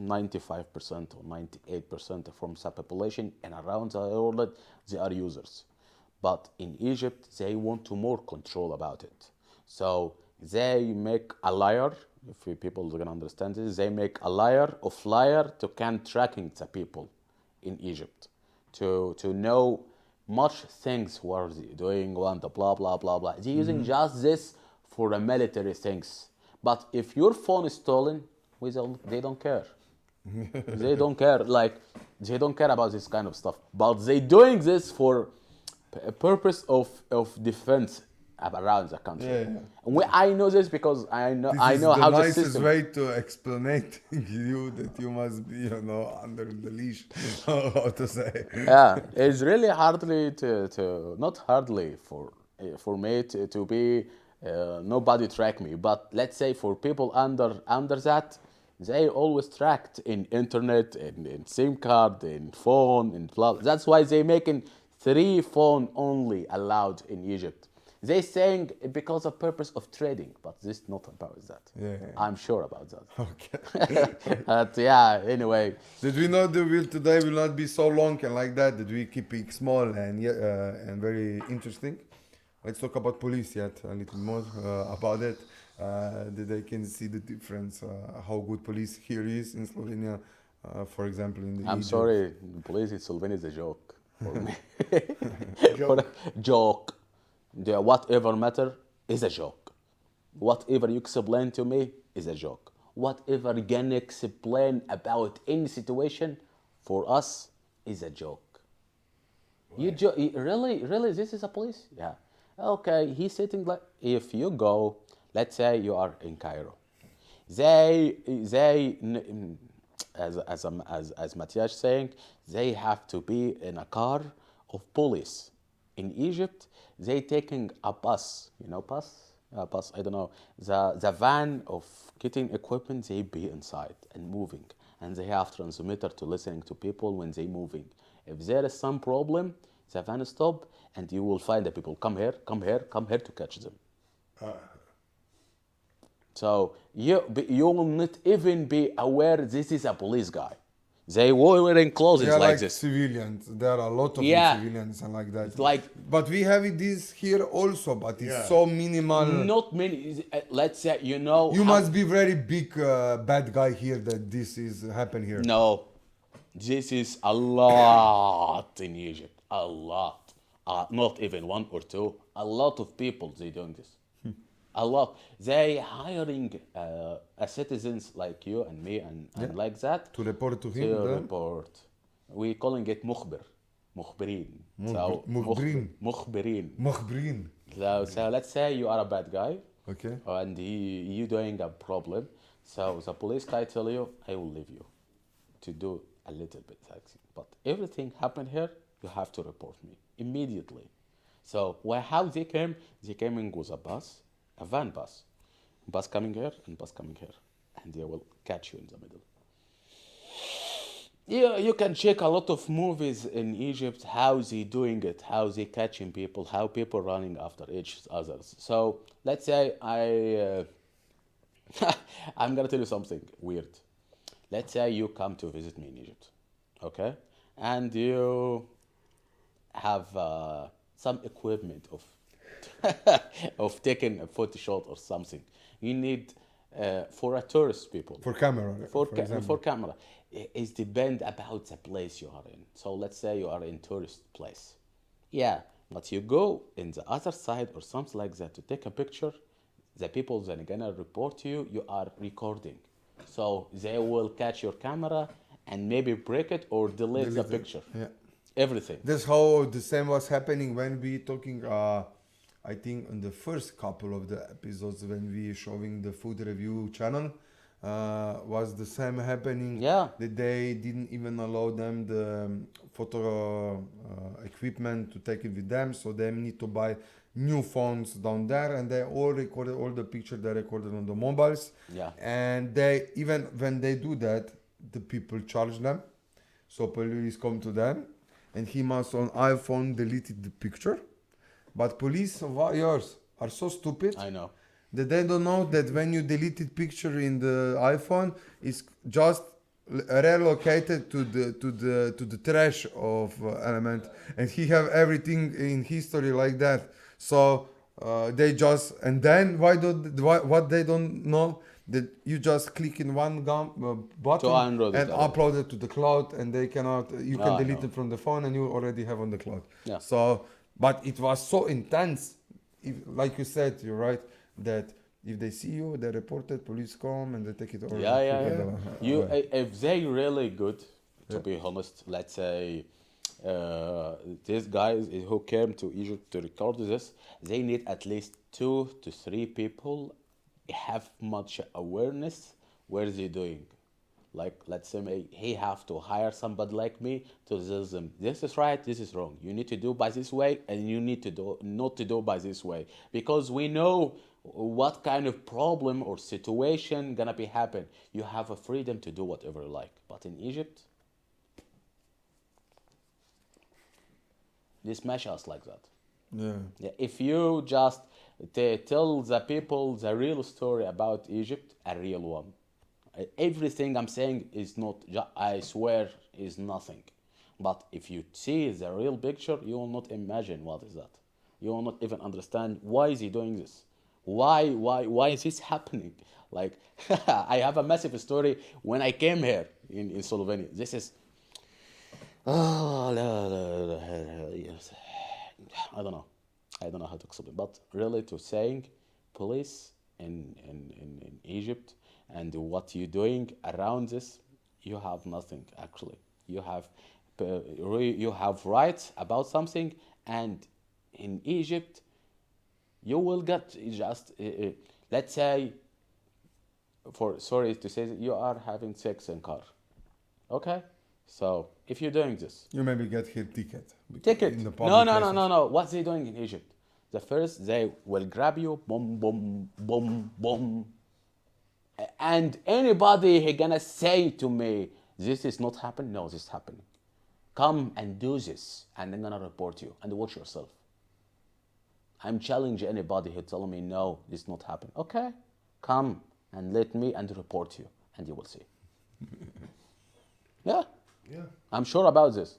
95% or 98% from the population and around the world, they are users. But in Egypt, they want to more control about it. So they make a liar, if people can understand this, they make a liar or flyer to can tracking the people in Egypt. To know much things who are they doing, and blah, blah, blah, blah. They're using just this for the military things. But if your phone is stolen, they don't care. They don't care. Like, they don't care about this kind of stuff. But they doing this for a purpose of defense around the country. Yeah. I know this because I know This is how the the nicest system. way to explain you that you must be, under the leash. How to say? Yeah, it's really hardly to not hardly for me to be nobody track me. But let's say for people under that, they always tracked in internet, in SIM card, in phone, in blah. That's why they making 3 phone only allowed in Egypt. They saying because of purpose of trading, but this is not about that. Yeah. I'm sure about that. Okay. But yeah, anyway. Did we know that today will not be so long and like that? Did we keep it small and very interesting? Let's talk about police yet a little more about it. That they can see the difference, how good police here is in Slovenia, for example, in the I'm Egypt. sorry, police in Slovenia is a joke for me. Joke. Joke. Whatever matter is a joke. Whatever you explain to me is a joke. Whatever you can explain about any situation for us is a joke. Really, this is a police? Yeah. Okay, he's sitting like, if you go, let's say you are in Cairo. They as MATJAŽ saying, they have to be in a car of police. In Egypt, they taking a bus, bus, I don't know, the van of getting equipment, they be inside and moving. And they have transmitter to listening to people when they moving. If there is some problem, the van stop and you will find the people, come here to catch them. So you will not even be aware this is a police guy. They were wearing clothes They are like like this. civilians. There are a lot of Yeah. civilians and like that. It's like But we have this here also, but it's Yeah. so minimal. not many. Let's say You how- must be very big bad guy here that this is happen here. No, this is a lot in Egypt. A lot. Not even 1 or 2. A lot of people they doing this. A lot. They hiring citizens like you and me and like that To report to him. to then? report. We calling it مخبرين. مخبرين. مخبرين. مخبرين. So let's say you are a bad guy. Okay. And you doing a problem, so the police guy tell you, I will leave you to do a little bit taxi, but everything happened here, you have to report me immediately. So how they came in with a van bus coming here and bus coming here, and they will catch you in the middle. Yeah, you can check a lot of movies in Egypt, how they doing it, how they catching people, how people running after each others. So let's say I'm gonna tell you something weird. Let's say you come to visit me in Egypt, okay, and you have some equipment of of taking a photo shot or something. You need for a tourist people For camera, for for example. for camera. It depend about the place you are in. So let's say you are in tourist place. Yeah, but you go in the other side or something like that to take a picture. The people then gonna report to you. You are recording, so they will catch your camera and maybe break it or delete the Delete it. picture. Yeah. Everything. That's how the same was happening when we talking. I think on the first couple of the episodes when we showing the food review channel, was the same happening. Yeah. That they didn't even allow them the photo equipment to take it with them, so they need to buy new phones down there, and they all recorded all the pictures they recorded on the mobiles. Yeah. And they even when they do that, the people charge them. So police come to them, and he must on iPhone deleted the picture. But police of yours are so stupid I know. that they don't know that when you deleted picture in the iPhone, it's just relocated to the trash of element, and he have everything in history like that. So they just and then what they don't know that you just click in one button download it and already. upload it to the cloud, and they cannot you No, can I delete know. it from the phone, and you already have on the cloud. Yeah. So but it was so intense, like you said, you're right, that if they see you, they report it, police come and they take it over. Yeah, yeah, yeah. away. You, if they really good, to be honest, let's say these guys who came to Egypt to record this, they need at least 2 to 3 people have much awareness where they doing. Like let's say he have to hire somebody like me to tell them this is right, this is wrong. You need to do by this way, and you need to do not to do by this way, because we know what kind of problem or situation gonna be happen. You have a freedom to do whatever you like, but in Egypt, they smash us like that. Yeah. Yeah, if you just tell the people the real story about Egypt, a real one. Everything I'm saying is not, I swear, is nothing. But if you see the real picture, you will not imagine what is that. You will not even understand why is he doing this. Why is this happening? Like, I have a massive story when I came here in Slovenia. This is, yes. I don't know. I don't know how to explain. But really, to saying police in Egypt and what you're doing around this, you have nothing actually. You have rights about something, and in Egypt, you will get just let's say, for sorry to say, you are having sex in car, okay? So if you're doing this, You maybe get here ticket. ticket. In the No, public no, no, places. no, no. What's they doing in Egypt? The first, they will grab you, boom, boom, boom, boom. And anybody he gonna say to me, this is not happening, no, this is happening. Come and do this, and I'm gonna report you, and watch yourself. I'm challenging anybody who tell me, no, this is not happening. Okay, come and let me and report you, and you will see. Yeah. Yeah. I'm sure about this.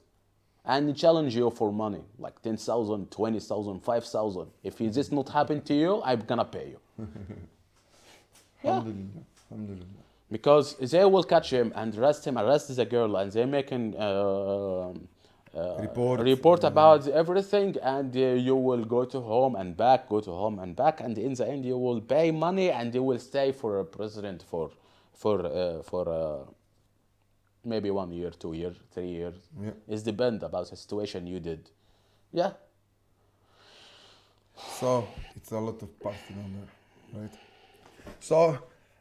And challenge you for money, like 10,000, 20,000, 5,000. If this not happen to you, I'm gonna pay you. Yeah. Alhamdulillah. Alhamdulillah. Because they will catch him and arrest the girl, and they making report about everything, and you will go to home and back, and in the end you will pay money, and you will stay for a president for maybe 1 year, 2 years, 3 years. Yeah. It's depend about the situation you did. Yeah. So it's a lot of party down there, right? So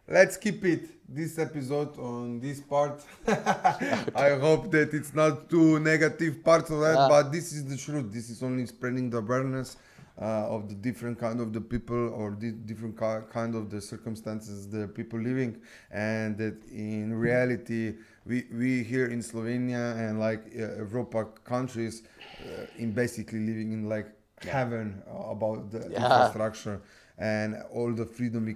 let's keep it this episode on this part. I hope that it's not too negative parts of that, Yeah. but this is the truth. This is only spreading the awareness of the different kind of the people, or the different kind of the circumstances the people living, and that in reality we here in Slovenia and like Europa countries in basically living in like heaven about the infrastructure and all the freedom we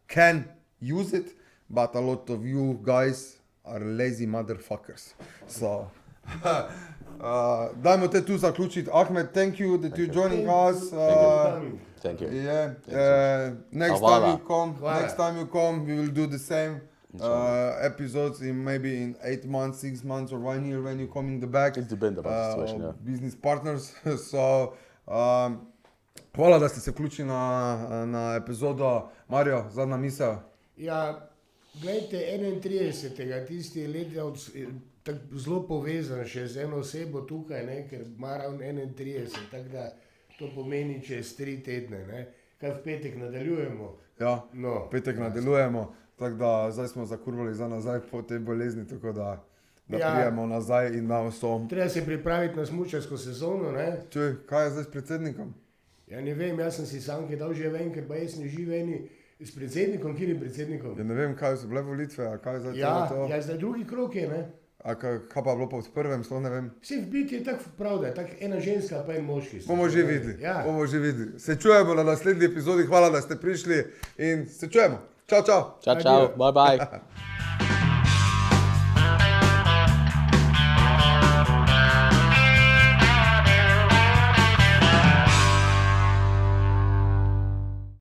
can use it, but a lot of you guys are lazy motherfuckers. So dajmo te tu zaključiti. Ahmed, thank you that you're joining us. Thank you. Yeah. Next time you come, we will do the same episodes in maybe in 8 months, 6 months, or 1 year when you're coming back. It depends about the situation. Business partners. So, hvala, da ste se vključili na epizodo. Mario, zadnja misel. Ja, gledajte, 31. tisti let tako zelo povezan še z eno osebo tukaj, ne, ker ima ravno 31, tako da to pomeni čez 3 tedne, ne. Kaj v petek nadaljujemo? Ja, petek nadaljujemo, tako da zdaj smo zakurvali za nazaj po tej bolezni, tako da prijemo nazaj in da so... Treba se pripraviti na smučarsko sezono, ne. Čuj, kaj je zdaj s predsednikom? Ja, ne vem, jaz sem si Sanke dal že ven, ker pa jaz ne živeni s predsednikom, kjer je predsednikom. Ja, ne vem, kaj so bile volitve, a kaj je zdaj to? Ja, zdaj drugi krok je, ne. A kaj pa bilo pa v prvem, sploh ne vem. Vse v biti je tako prav, da je tako ena ženska pa en moški. Bomo že videli. Se čujemo na naslednji epizodi, hvala, da ste prišli in se čujemo. Čau, čau. Ciao, bye bye.